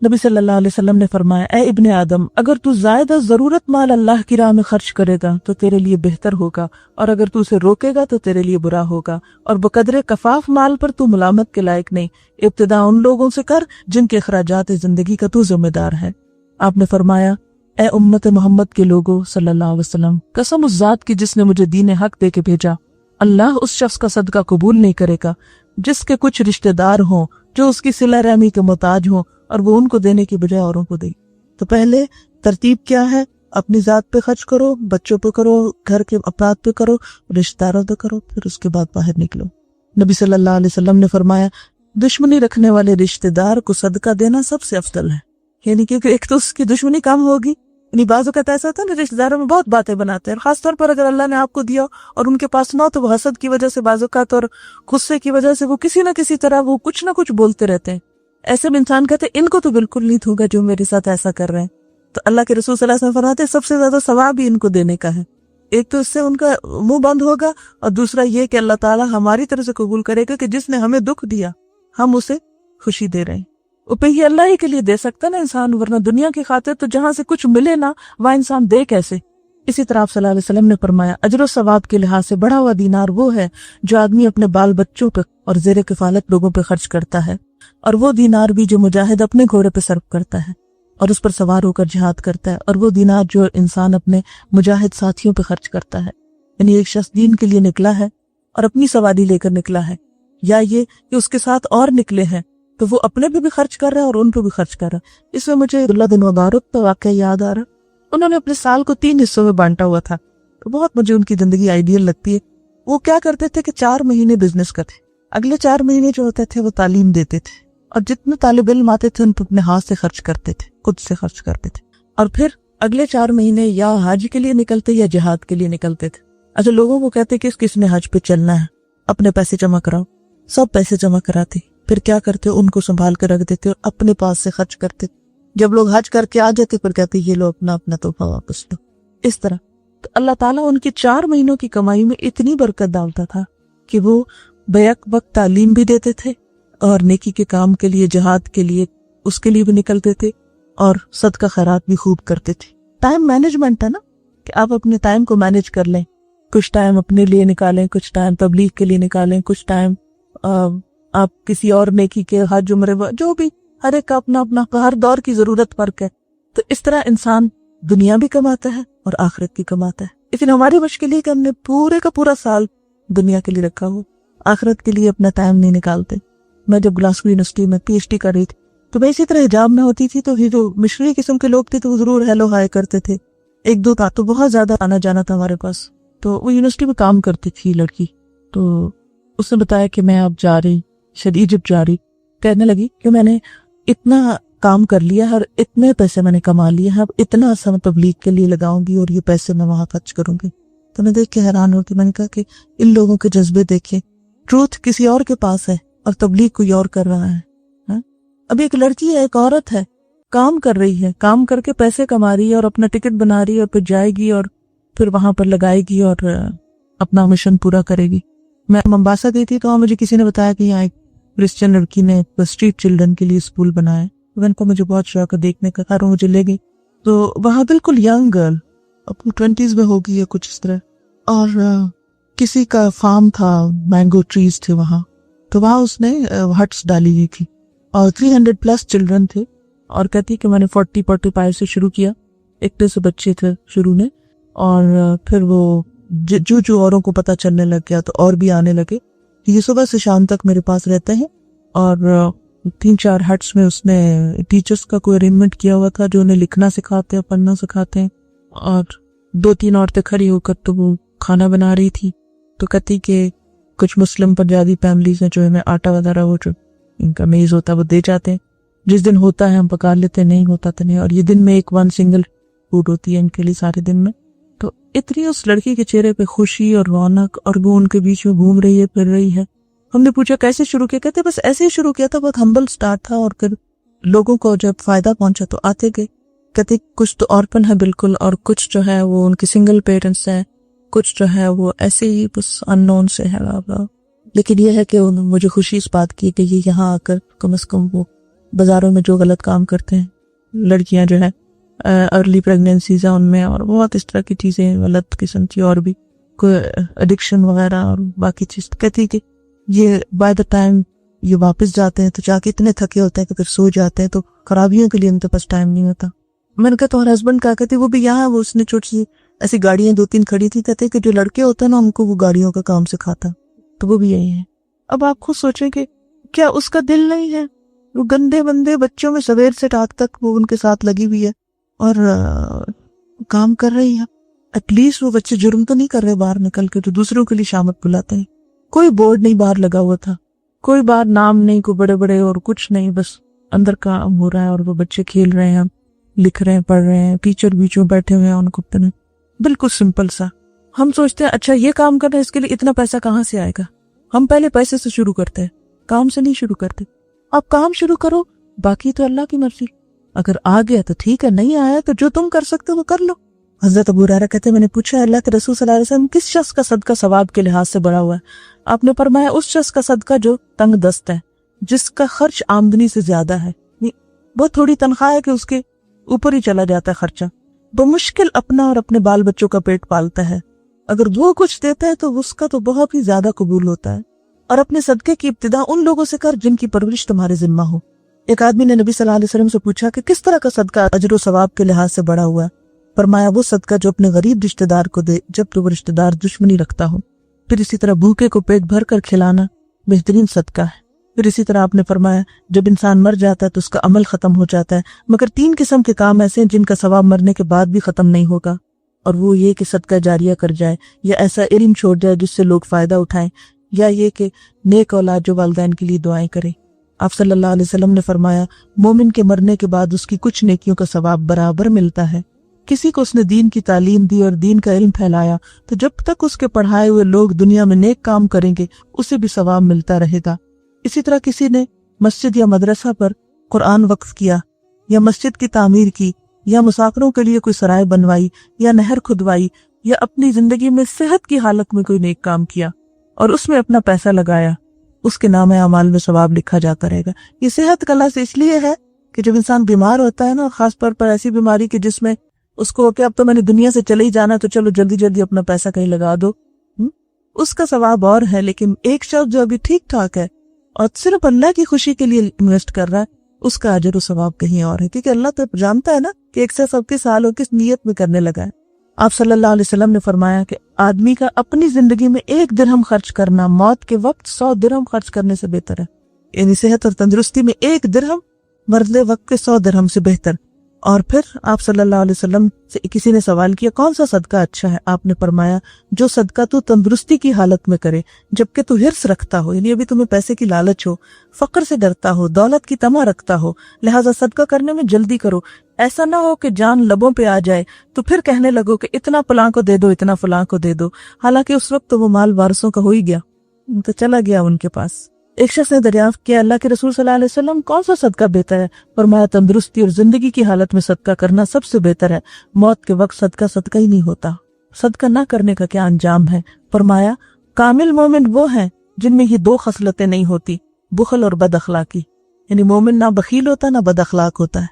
نبی صلی اللہ علیہ وسلم نے فرمایا اے ابن آدم اگر تو زائد ضرورت مال اللہ کی راہ میں خرچ کرے گا تو تیرے لیے بہتر ہوگا، اور اگر تو اسے روکے گا تو تیرے لیے برا ہوگا، اور بقدر کفاف مال پر تو ملامت کے لائق نہیں، ابتدا ان لوگوں سے کر جن کے اخراجات زندگی کا تو ذمہ دار ہے۔ آپ نے فرمایا اے امت محمد کے لوگوں صلی اللہ علیہ وسلم، قسم اس ذات کی جس نے مجھے دین حق دے کے بھیجا، اللہ اس شخص کا صدقہ قبول نہیں کرے گا جس کے کچھ رشتہ دار ہوں جو اس کی صلہ رحمی کے محتاج ہوں اور وہ ان کو دینے کی بجائے اوروں کو دے۔ تو پہلے ترتیب کیا ہے، اپنی ذات پہ خرچ کرو، بچوں پہ کرو، گھر کے افراد پہ کرو، رشتہ داروں پہ کرو، پھر اس کے بعد باہر نکلو۔ نبی صلی اللہ علیہ وسلم نے فرمایا دشمنی رکھنے والے رشتہ دار کو صدقہ دینا سب سے افضل ہے، یعنی کیونکہ ایک تو اس کی دشمنی کم ہوگی، یعنی بعض اوقات ایسا ہوتا ہے نا رشتہ داروں میں بہت باتیں بناتے ہیں، خاص طور پر اگر اللہ نے آپ کو دیا اور ان کے پاس نہ ہو تو وہ حسد کی وجہ سے بعض اوقات اور غصے کی وجہ سے وہ کسی نہ کسی طرح وہ کچھ نہ کچھ بولتے رہتے ہیں۔ ایسے میں انسان کہتے ہیں ان کو تو بالکل نہیں دوں گا جو میرے ساتھ ایسا کر رہے ہیں۔ تو اللہ کے رسول صلی اللہ علیہ وسلم فرماتے ہیں سب سے زیادہ ثواب ہی ان کو دینے کا ہے، ایک تو اس سے ان کا منہ بند ہوگا، اور دوسرا یہ کہ اللہ تعالیٰ ہماری طرف سے قبول کرے گا کہ جس نے ہمیں دکھ دیا ہم اسے خوشی دے رہے ہیں۔ اوپر یہ اللہ ہی کے لیے دے سکتا نا انسان، ورنہ دنیا کی خاطر تو جہاں سے کچھ ملے نا وہاں انسان دے کیسے۔ اسی طرح آپ صلی اللہ علیہ وسلم نے فرمایا اجر و ثواب کے لحاظ سے بڑا ہوا دینار وہ ہے جو آدمی اپنے بال بچوں پہ اور زیر کفالت لوگوں پہ خرچ کرتا ہے، اور وہ دینار بھی جو مجاہد اپنے گھوڑے پہ صرف کرتا ہے اور اس پر سوار ہو کر جہاد کرتا ہے، اور وہ دینار جو انسان اپنے مجاہد ساتھیوں پہ خرچ کرتا ہے۔ یعنی ایک شخص دین کے لیے نکلا ہے اور اپنی سواری لے کر نکلا ہے، یا یہ کہ اس کے ساتھ اور نکلے ہیں تو وہ اپنے پہ بھی خرچ کر رہا ہے اور ان پہ بھی خرچ کر رہا ہے۔ اس میں مجھے عبداللہ بن مبارک کا واقعہ یاد آ رہا، انہوں نے اپنے سال کو 3 حصوں میں بانٹا ہوا تھا، تو بہت مجھے ان کی زندگی آئیڈیل لگتی ہے۔ وہ کیا کرتے تھے کہ 4 مہینے بزنس کا تھے، اگلے 4 مہینے جو ہوتے تھے وہ تعلیم دیتے تھے، اور جتنے طالب علم آتے تھے ان پہ اپنے ہاتھ سے خرچ کرتے تھے، خود سے خرچ کرتے تھے، اور پھر اگلے 4 مہینے یا حج کے لیے نکلتے یا جہاد کے لیے نکلتے تھے۔ اچھا لوگوں کو کہتے کہ کس نے حج پہ چلنا ہے، اپنے پیسے جمع کراؤ، سب پیسے جمع کراتے، پھر کیا کرتے ان کو سنبھال کر رکھ دیتے اور اپنے پاس سے خرچ کرتے۔ جب لوگ حج کر کے آ جاتے پھر کہتے یہ لو اپنا اپنا تحفہ واپس لو۔ اس طرح تو اللہ تعالیٰ ان کی 4 مہینوں کی کمائی میں اتنی برکت ڈالتا تھا کہ وہ بیک وقت تعلیم بھی دیتے تھے اور نیکی کے کام کے لیے، جہاد کے لیے، اس کے لیے بھی نکلتے تھے، اور صدقہ خیرات بھی خوب کرتے تھے۔ ٹائم مینجمنٹ ہے نا کہ آپ اپنے ٹائم کو مینج کر لیں، کچھ ٹائم اپنے لیے نکالیں، کچھ ٹائم تبلیغ کے لیے نکالیں، کچھ ٹائم آپ کسی اور نیکی کے، حج عمرے، جو بھی، ہر ایک کا اپنا اپنا، ہر دور کی ضرورت فرق ہے۔ تو اس طرح انسان دنیا بھی کماتا ہے اور آخرت بھی کماتا ہے۔ لیکن ہماری مشکل یہ کہ ہم نے پورے کا پورا سال دنیا کے لیے رکھا ہو، آخرت کے لیے اپنا ٹائم نہیں نکالتے۔ میں جب گلاسکو یونیورسٹی میں پی ایچ ڈی کر رہی تھی تو میں اسی طرح حجاب میں ہوتی تھی، تو یہ جو مشرقی قسم کے لوگ تھے تو وہ ضرور ہیلو ہائے کرتے تھے، 1-2 کا تو بہت زیادہ آنا جانا تھا ہمارے پاس۔ تو وہ یونیورسٹی میں کام کرتی تھی لڑکی، تو اس نے بتایا کہ میں اب جا رہی، شاید ایجپٹ جا رہی، کہنے لگی کہ میں نے اتنا کام کر لیا ہے اور اتنے پیسے میں نے کما لیے ہیں، اب اتنا سا میں تبلیغ کے لیے لگاؤں گی اور یہ پیسے میں وہاں خرچ کروں گی۔ تو میں دیکھ کے حیران ہو کہ میں نے کہا کہ ان لوگوں کے جذبے دیکھیں، ٹروتھ کسی اور کے پاس ہے اور تبلیغ کوئی اور کر رہا ہے۔ اب ایک لڑکی ہے، ایک عورت ہے، کام کر رہی ہے، کام کر کے پیسے کما رہی ہے اور اپنا ٹکٹ بنا رہی ہے اور پھر جائے گی اور پھر وہاں پر لگائے گی اور اپنا مشن پورا کرے گی. میں ممباسا گئی تھی تو وہاں مجھے کسی نے بتایا کہ یہاں ایک کرسچن لڑکی نے اسٹریٹ چلڈرن کے لیے اسکول بنایا ہے. ان کو مجھے بہت شوق ہے دیکھنے کا. خیر مجھے لے گئی تو وہاں بالکل ینگ گرل اپنی 20s میں ہوگی یا کچھ اس طرح, اور کسی کا فارم تھا, مینگو ٹریز تھے وہاں, تو وہاں اس نے ہٹس ڈالی ہوئی تھی اور 300+ چلڈرن تھے. اور کہتی کہ میں نے 40-45 سے شروع کیا, 21 بچے تھے شروع میں, اور پھر وہ جو اوروں کو پتہ چلنے لگ گیا تو اور بھی آنے لگے. یہ صبح سے شام تک میرے پاس رہتے ہیں, اور 3-4 ہٹس میں اس نے ٹیچرز کا کوئی ارینجمنٹ کیا ہوا تھا جو انہیں لکھنا سکھاتے ہیں, پڑھنا سکھاتے ہیں. اور 2-3 عورتیں کھڑی ہو کر تو وہ کھانا بنا رہی تھی. تو کہتی کہ کچھ مسلم پنجابی فیملیز ہیں جو ہمیں آٹا وغیرہ وہ جو ان کا میز ہوتا ہے وہ دے جاتے ہیں, جس دن ہوتا ہے ہم پکا لیتے, نہیں ہوتا تو نہیں. اور یہ دن میں ایک سنگل فوڈ ہوتی ہے ان کے لیے سارے دن میں. تو اتنی اس لڑکی کے چہرے پہ خوشی اور رونق, اور وہ ان کے بیچ میں گھوم رہی ہے, پھر رہی ہے. ہم نے پوچھا کیسے شروع کیا؟ کہتے بس ایسے ہی شروع کیا تھا, بہت ہمبل سٹارٹ تھا, اور پھر لوگوں کو جب فائدہ پہنچا تو آتے گئے. کہتے کچھ تو اورپن ہے بالکل, اور کچھ جو ہے وہ ان کے سنگل پیرنٹس ہیں, کچھ جو ہے وہ ایسے ہی بس ان نون سے ہے. لیکن یہ ہے کہ مجھے خوشی اس بات کی کہ یہ یہاں آ کر کم از کم وہ بازاروں میں جو غلط کام کرتے ہیں, لڑکیاں جو ہے ارلی پریگنینسیز ہیں ان میں, اور بہت اس طرح کی چیزیں غلط قسم کی, اور بھی کوئی ایڈکشن وغیرہ اور باقی چیز. کہتی کہ یہ بائی دا ٹائم یہ واپس جاتے ہیں تو جا کے اتنے تھکے ہوتے ہیں کہ پھر سو جاتے ہیں, تو خرابیوں کے لیے ان کے پاس ٹائم نہیں ہوتا. میں نے کہا تمہارا ہسبینڈ کیا کہتے؟ وہ بھی یہاں, وہ اس نے چھوٹی سی ایسی گاڑیاں 2-3 کھڑی تھی. کہتے کہ جو لڑکے ہوتے ہیں نا ان کو وہ گاڑیوں کا کام سکھاتا, تو وہ بھی یہی ہے. اب آپ خود سوچیں کہ کیا اس کا دل نہیں ہے؟ وہ گندے بندے بچوں میں سویر سے رات تک وہ ان کے ساتھ لگی ہوئی ہے اور کام کر رہی ہے. ایٹ لیسٹ وہ بچے جرم تو نہیں کر رہے باہر نکل کے جو دوسروں کے لیے شامت بلاتے ہیں. کوئی بورڈ نہیں باہر لگا ہوا تھا, کوئی باہر نام نہیں, کوئی بڑے بڑے اور کچھ نہیں, بس اندر کام ہو رہا ہے اور وہ بچے کھیل رہے ہیں, لکھ رہے ہیں, پڑھ رہے ہیں, ٹیچر بیچوں بیٹھے ہوئے ہیں ان کو. بالکل سمپل سا. ہم سوچتے ہیں اچھا یہ کام کرنا ہے, اس کے لیے اتنا پیسہ کہاں سے آئے گا؟ ہم پہلے پیسے سے شروع کرتے ہیں, کام سے نہیں شروع کرتے. آپ کام شروع کرو, باقی تو اللہ کی مرضی. اگر آ گیا تو ٹھیک ہے, نہیں آیا تو جو تم کر سکتے وہ کر لو. حضرت ابو ہریرہ کہتے ہیں میں نے پوچھا اللہ کے رسول صلی اللہ علیہ وسلم کس شخص کا صدقہ ثواب کے لحاظ سے بڑا ہوا ہے؟ آپ نے فرمایا اس شخص کا صدقہ جو تنگ دست ہے, جس کا خرچ آمدنی سے زیادہ ہے. بہت تھوڑی تنخواہ ہے کہ اس کے اوپر ہی چلا جاتا ہے خرچہ, بمشکل اپنا اور اپنے بال بچوں کا پیٹ پالتا ہے. اگر وہ کچھ دیتا ہے تو اس کا تو بہت ہی زیادہ قبول ہوتا ہے. اور اپنے صدقے کی ابتدا ان لوگوں سے کر جن کی پرورش تمہارے ذمہ ہو. ایک آدمی نے نبی صلی اللہ علیہ وسلم سے پوچھا کہ کس طرح کا صدقہ اجر و ثواب کے لحاظ سے بڑا ہوا ہے؟ فرمایا وہ صدقہ جو اپنے غریب رشتہ دار کو دے جب تو وہ رشتہ دار دشمنی رکھتا ہو. پھر اسی طرح بھوکے کو پیٹ بھر کر کھلانا بہترین صدقہ ہے. پھر اسی طرح آپ نے فرمایا جب انسان مر جاتا ہے تو اس کا عمل ختم ہو جاتا ہے, مگر 3 قسم کے کام ایسے ہیں جن کا ثواب مرنے کے بعد بھی ختم نہیں ہوگا, اور وہ یہ کہ صدقہ جاریہ کر جائے, یا ایسا علم چھوڑ جائے جس سے لوگ فائدہ اٹھائیں, یا یہ کہ نیک اولاد جو والدین کے لیے دعائیں کرے. آپ صلی اللہ علیہ وسلم نے فرمایا مومن کے مرنے کے بعد اس کی کچھ نیکیوں کا ثواب برابر ملتا ہے. کسی کو اس نے دین کی تعلیم دی اور دین کا علم پھیلایا تو جب تک اس کے پڑھائے ہوئے لوگ دنیا میں نیک کام کریں گے اسے بھی ثواب ملتا رہے گا. اسی طرح کسی نے مسجد یا مدرسہ پر قرآن وقف کیا, یا مسجد کی تعمیر کی, یا مسافروں کے لیے کوئی سرائے بنوائی, یا نہر کھدوائی, یا اپنی زندگی میں صحت کی حالت میں کوئی نیک کام کیا اور اس میں اپنا پیسہ لگایا, اس کے نام اعمال میں ثواب لکھا جاتا رہے گا. یہ صحت کا لفظ اس لیے ہے کہ جب انسان بیمار ہوتا ہے نا, خاص طور پر ایسی بیماری کہ جس میں اس کو کہ اب تو میں نے دنیا سے چلے ہی جانا تو چلو جلدی جلدی اپنا پیسہ کہیں لگا دو, اس کا ثواب اور ہے. لیکن ایک شخص جو ابھی ٹھیک ٹھاک ہے اور صرف اللہ کی خوشی کے لیے انویسٹ کر رہا ہے, اس کا اجر و ثواب کہیں اور ہے, کیونکہ اللہ تو جانتا ہے نا کہ ایک سے سب کے سال ہو کس نیت میں کرنے لگا ہے. آپ صلی اللہ علیہ وسلم نے فرمایا کہ آدمی کا اپنی زندگی میں 1 درہم خرچ کرنا موت کے وقت 100 درہم خرچ کرنے سے بہتر ہے. یعنی صحت اور تندرستی میں 1 درہم مرنے وقت کے 100 درہم سے بہتر. اور پھر آپ صلی اللہ علیہ وسلم سے کسی نے سوال کیا کون سا صدقہ اچھا ہے؟ آپ نے فرمایا جو صدقہ تو تندرستی کی حالت میں کرے جبکہ تو حرص رکھتا ہو, یعنی ابھی تمہیں پیسے کی لالچ ہو, فقر سے ڈرتا ہو, دولت کی طمع رکھتا ہو, لہٰذا صدقہ کرنے میں جلدی کرو. ایسا نہ ہو کہ جان لبوں پہ آ جائے تو پھر کہنے لگو کہ اتنا فلاں کو دے دو, اتنا فلاں کو دے دو, حالانکہ اس وقت تو وہ مال وارثوں کا ہو ہی گیا, تو چلا گیا ان کے پاس. ایک شخص نے دریافت کیا اللہ کے رسول صلی اللہ علیہ وسلم کون سا صدقہ بہتر ہے؟ فرمایا تندرستی اور زندگی کی حالت میں صدقہ کرنا سب سے بہتر ہے, موت کے وقت صدقہ ہی نہیں ہوتا. صدقہ نہ کرنے کا کیا انجام ہے؟ فرمایا کامل مومن وہ ہیں جن میں یہ دو خصلتیں نہیں ہوتی، بخل اور بد اخلاقی. یعنی مومن نہ بخیل ہوتا نہ بد اخلاق ہوتا ہے.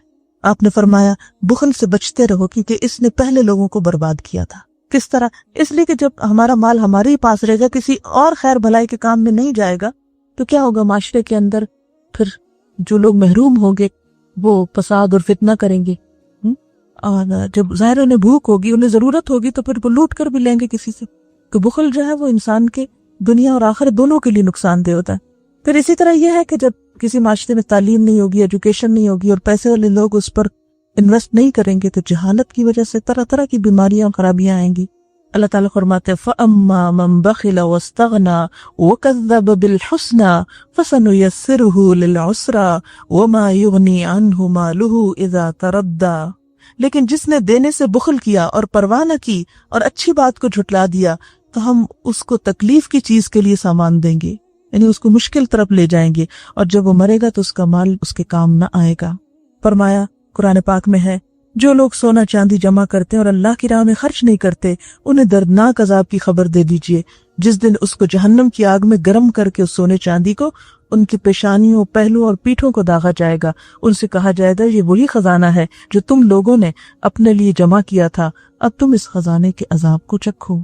آپ نے فرمایا بخل سے بچتے رہو کیونکہ اس نے پہلے لوگوں کو برباد کیا تھا. کس طرح؟ اس لیے کہ جب ہمارا مال ہمارے ہی پاس رہے گا، کسی اور خیر بھلائی کے کام میں نہیں جائے گا، تو کیا ہوگا؟ معاشرے کے اندر پھر جو لوگ محروم ہوں گے وہ فساد اور فتنہ کریں گے. اور جب ظاہر انہیں بھوک ہوگی، انہیں ضرورت ہوگی، تو پھر وہ لوٹ کر بھی لیں گے کسی سے. تو بخل جو ہے وہ انسان کے دنیا اور آخرت دونوں کے لیے نقصان دہ ہوتا ہے. پھر اسی طرح یہ ہے کہ جب کسی معاشرے میں تعلیم نہیں ہوگی، ایجوکیشن نہیں ہوگی، اور پیسے والے لوگ اس پر انویسٹ نہیں کریں گے، تو جہالت کی وجہ سے طرح طرح کی بیماریاں اور خرابیاں آئیں گی. اللہ تعالیٰ فرماتے فَأَمَّا مَن بَخِلَ وَاسْتَغْنَى وَكَذَّبَ بِالْحُسْنَى فَسَنُيَسِّرُهُ لِلْعُسْرَى وَمَا يُغْنِي عَنْهُ مَالُهُ إِذَا تَرَدَّى. لیکن جس نے دینے سے بخل کیا اور پرواہ نہ کی اور اچھی بات کو جھٹلا دیا، تو ہم اس کو تکلیف کی چیز کے لیے سامان دیں گے، یعنی اس کو مشکل طرف لے جائیں گے، اور جب وہ مرے گا تو اس کا مال اس کے کام نہ آئے گا. فرمایا قرآن پاک میں ہے جو لوگ سونا چاندی جمع کرتے ہیں اور اللہ کی راہ میں خرچ نہیں کرتے، انہیں دردناک عذاب کی خبر دے دیجئے جس دن اس کو جہنم کی آگ میں گرم کر کے اس سونے چاندی کو ان کی پیشانیوں، پہلو اور پیٹھوں کو داغا جائے گا. ان سے کہا جائے گا یہ وہی خزانہ ہے جو تم لوگوں نے اپنے لیے جمع کیا تھا، اب تم اس خزانے کے عذاب کو چکھو.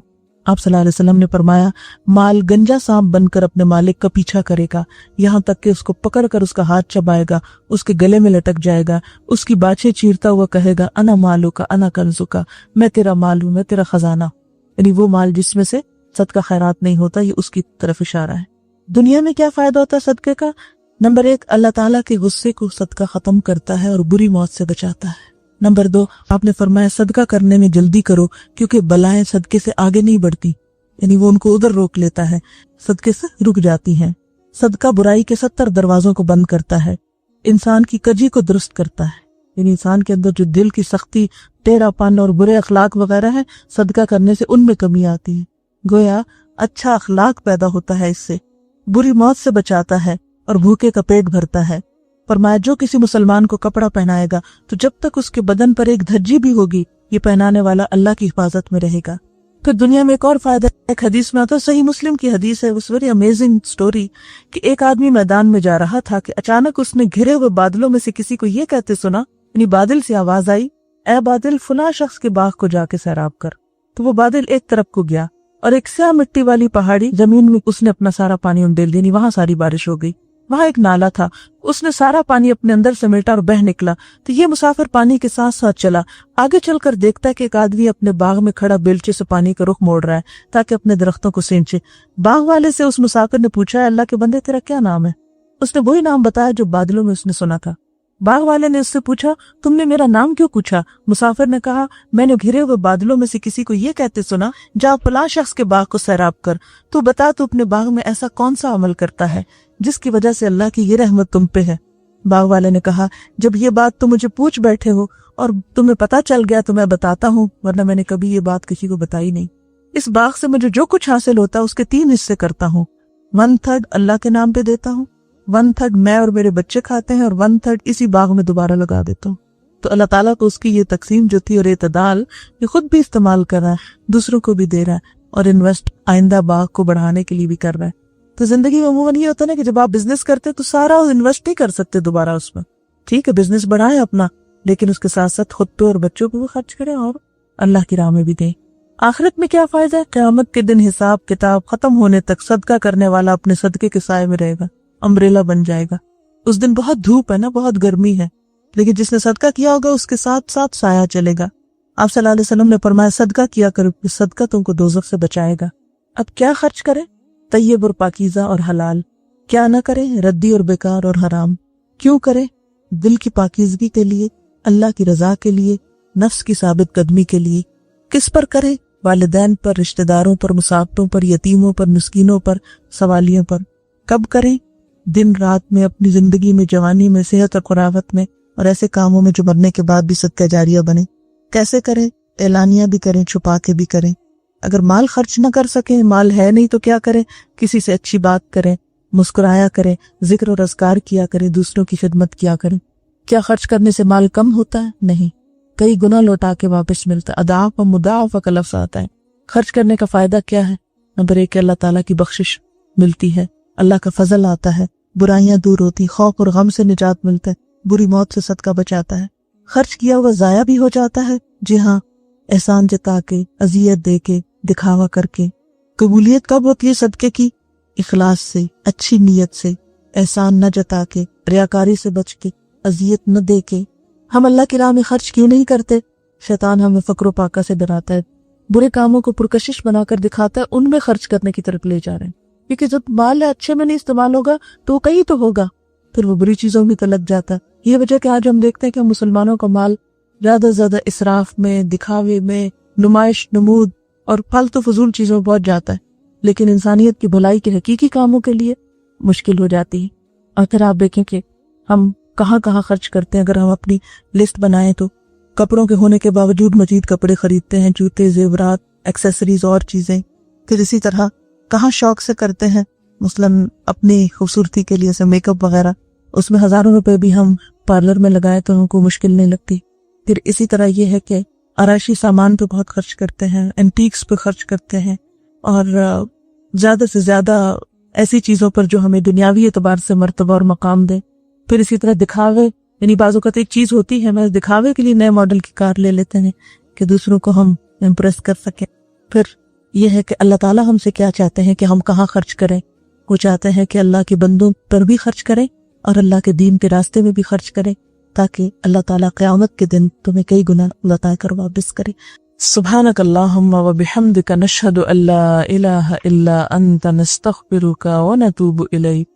آپ صلی اللہ علیہ وسلم نے فرمایا مال گنجا سانپ بن کر اپنے مالک کا پیچھا کرے گا یہاں تک کہ اس کو پکڑ کر اس کا ہاتھ چبائے گا، اس کے گلے میں لٹک جائے گا، اس کی باچھیں چیرتا ہوا کہے گا انا مالو کا انا کنزو کا، میں تیرا مال ہوں، میں تیرا خزانہ. یعنی وہ مال جس میں سے صدقہ خیرات نہیں ہوتا، یہ اس کی طرف اشارہ ہے. دنیا میں کیا فائدہ ہوتا ہے صدقے کا؟ نمبر 1، اللہ تعالیٰ کے غصے کو صدقہ ختم کرتا ہے اور بری موت سے بچاتا ہے. نمبر 2، آپ نے فرمایا صدقہ کرنے میں جلدی کرو کیونکہ بلائیں صدقے سے آگے نہیں بڑھتی، یعنی وہ ان کو ادھر روک لیتا ہے، صدقے سے رک جاتی ہیں. صدقہ برائی کے 70 دروازوں کو بند کرتا ہے، انسان کی کجی کو درست کرتا ہے. یعنی انسان کے اندر جو دل کی سختی، ٹیڑھا پن اور برے اخلاق وغیرہ ہے، صدقہ کرنے سے ان میں کمی آتی ہے. گویا اچھا اخلاق پیدا ہوتا ہے، اس سے بری موت سے بچاتا ہے اور بھوکے کا پیٹ بھرتا ہے. فرمایا جو کسی مسلمان کو کپڑا پہنائے گا تو جب تک اس کے بدن پر ایک دھجی بھی ہوگی، یہ پہنانے والا اللہ کی حفاظت میں رہے گا. پھر دنیا میں ایک اور فائدہ، ایک حدیث میں آتا ہے، صحیح مسلم کی حدیث ہے، اس ویری امیزنگ سٹوری، کہ ایک آدمی میدان میں جا رہا تھا کہ اچانک اس نے گھرے ہوئے بادلوں میں سے کسی کو یہ کہتے سنا، یعنی بادل سے آواز آئی، اے بادل فلاں شخص کے باغ کو جا کے سیراب کر. تو وہ بادل ایک طرف کو گیا اور ایک سیاہ مٹی والی پہاڑی زمین میں اس نے اپنا سارا پانی انڈیل دیا، وہاں ساری بارش ہو گئی. وہاں ایک نالا تھا، اس نے سارا پانی اپنے اندر سمیٹا اور بہہ نکلا. تو یہ مسافر پانی کے ساتھ ساتھ چلا، آگے چل کر دیکھتا ہے کہ ایک آدمی اپنے باغ میں کھڑا بیلچے سے پانی کا رخ موڑ رہا ہے تاکہ اپنے درختوں کو سینچے. باغ والے سے اس مسافر نے پوچھا، اللہ کے بندے تیرا کیا نام ہے؟ اس نے وہی نام بتایا جو بادلوں میں اس نے سنا تھا. باغ والے نے اس سے پوچھا، تم نے میرا نام کیوں پوچھا؟ مسافر نے کہا، میں نے گھرے ہوئے بادلوں میں سے کسی کو یہ کہتے سنا، جا فلاں شخص کے باغ کو سیراب کر. تو بتا تو اپنے باغ میں ایسا کون سا عمل کرتا ہے جس کی وجہ سے اللہ کی یہ رحمت تم پہ ہے؟ باغ والے نے کہا، جب یہ بات تم مجھے پوچھ بیٹھے ہو اور تمہیں پتا چل گیا تو میں بتاتا ہوں، ورنہ میں نے کبھی یہ بات کسی کو بتائی نہیں. اس باغ سے مجھے جو کچھ حاصل ہوتا ہے اس کے 3 حصے کرتا ہوں. 1/3 اللہ کے نام پہ دیتا ہوں، 1/3 میں اور میرے بچے کھاتے ہیں، اور 1/3 اسی باغ میں دوبارہ لگا دیتا ہوں. تو اللہ تعالیٰ کو اس کی یہ تقسیم جو تھی اور اعتدال، یہ خود بھی استعمال کر رہا ہے، دوسروں کو بھی دے رہا ہے، اور انویسٹ آئندہ باغ کو بڑھانے کے لیے بھی کر رہا ہے. تو زندگی میں عموماً یہ ہوتا ہے نا کہ جب آپ بزنس کرتے تو سارا انویسٹ نہیں کر سکتے دوبارہ اس میں. ٹھیک ہے بزنس بڑھائیں اپنا، لیکن اس کے ساتھ ساتھ خود پہ اور بچوں پہ بھی خرچ کریں اور اللہ کی راہ میں بھی دیں. آخرت میں کیا فائدہ ہے؟ قیامت کے دن حساب کتاب ختم ہونے تک صدقہ کرنے والا اپنے صدقے کے سائے میں رہے گا، امبریلا بن جائے گا. اس دن بہت دھوپ ہے نا، بہت گرمی ہے، لیکن جس نے صدقہ کیا ہوگا اس کے ساتھ ساتھ سایہ چلے گا. آپ صلی اللہ علیہ وسلم نے فرمایا صدقہ کیا کرو، صدقہ تم کو دوزخ سے بچائے گا. اب کیا خرچ کریں؟ طیب اور پاکیزہ اور حلال. کیا نہ کریں؟ ردی اور بیکار اور حرام. کیوں کریں؟ دل کی پاکیزگی کے لیے، اللہ کی رضا کے لیے، نفس کی ثابت قدمی کے لیے. کس پر کریں؟ والدین پر، رشتہ داروں پر، مسافروں پر، یتیموں پر، مسکینوں پر، سوالیوں پر. کب کریں؟ دن رات میں، اپنی زندگی میں، جوانی میں، صحت اور قراوت میں، اور ایسے کاموں میں جو مرنے کے بعد بھی صدقہ جاریہ بنے. کیسے کریں؟ اعلانیہ بھی کریں، چھپا کے بھی کریں. اگر مال خرچ نہ کر سکیں، مال ہے نہیں تو کیا کریں؟ کسی سے اچھی بات کریں، مسکرایا کریں، ذکر اور اذکار کیا کریں، دوسروں کی خدمت کیا کریں. کیا خرچ کرنے سے مال کم ہوتا ہے؟ نہیں، کئی گنا لوٹا کے واپس ملتا ہے. اضعاف و مضاعف کا لفظ آتا ہے. خرچ کرنے کا فائدہ کیا ہے؟ نمبر 1 کہ اللہ تعالیٰ کی بخشش ملتی ہے، اللہ کا فضل آتا ہے، برائیاں دور ہوتی، خوف اور غم سے نجات ملتا ہے، بری موت سے صدقہ بچاتا ہے۔ خرچ کیا ہوا ضائع بھی ہو جاتا ہے، جی ہاں، احسان جتا کے، اذیت دے کے، دکھاوا کر کے۔ قبولیت کب ہوتی ہے صدقے کی؟ اخلاص سے، اچھی نیت سے، احسان نہ جتا کے، ریاکاری سے بچ کے، اذیت نہ دے کے۔ ہم اللہ کی راہ میں خرچ کیوں نہیں کرتے؟ شیطان ہمیں فقر و فاقہ سے ڈراتا ہے، برے کاموں کو پرکشش بنا کر دکھاتا ہے، ان میں خرچ کرنے کی طرف لے جا رہے ہیں، کیونکہ جب مال اچھے میں نہیں استعمال ہوگا تو کہیں تو ہوگا، پھر وہ بری چیزوں میں تو لگ جاتا ہے۔ یہ وجہ کہ آج ہم دیکھتے ہیں کہ مسلمانوں کا مال زیادہ سے زیادہ اسراف میں، دکھاوے میں، نمائش نمود اور فالتو فضول چیزوں میں پہنچ جاتا ہے، لیکن انسانیت کی بھلائی کے حقیقی کاموں کے لیے مشکل ہو جاتی ہے۔ اور پھر آپ دیکھیں کہ ہم کہاں کہاں خرچ کرتے ہیں۔ اگر ہم اپنی لسٹ بنائیں تو کپڑوں کے ہونے کے باوجود مزید کپڑے خریدتے ہیں، جوتے، زیورات، ایکسیسریز اور چیزیں۔ پھر اسی طرح کہاں شوق سے کرتے ہیں، مثلاً اپنی خوبصورتی کے لیے سے میک اپ وغیرہ، اس میں ہزاروں روپے بھی ہم پارلر میں لگائے تو ان کو مشکل نہیں لگتی۔ پھر اسی طرح یہ ہے کہ آرائشی سامان پہ بہت خرچ کرتے ہیں، اینٹیکس پہ خرچ کرتے ہیں، اور زیادہ سے زیادہ ایسی چیزوں پر جو ہمیں دنیاوی اعتبار سے مرتبہ اور مقام دے۔ پھر اسی طرح دکھاوے، یعنی بعض اوقات ایک چیز ہوتی ہے ہمیں دکھاوے کے لیے نئے ماڈل کی کار لے لیتے ہیں کہ دوسروں کو ہم امپریس کر سکیں۔ پھر یہ ہے کہ اللہ تعالیٰ ہم سے کیا چاہتے ہیں کہ ہم کہاں خرچ کریں۔ وہ چاہتے ہیں کہ اللہ کے بندوں پر بھی خرچ کریں اور اللہ کے دین کے راستے میں بھی خرچ کریں، تاکہ اللہ تعالیٰ قیامت کے دن تمہیں کئی گنا عطا کر واپس کرے۔ سبحانک اللہم و بحمدک نشہد ان لا الہ الا انت نستغفرک و نتوب الیک۔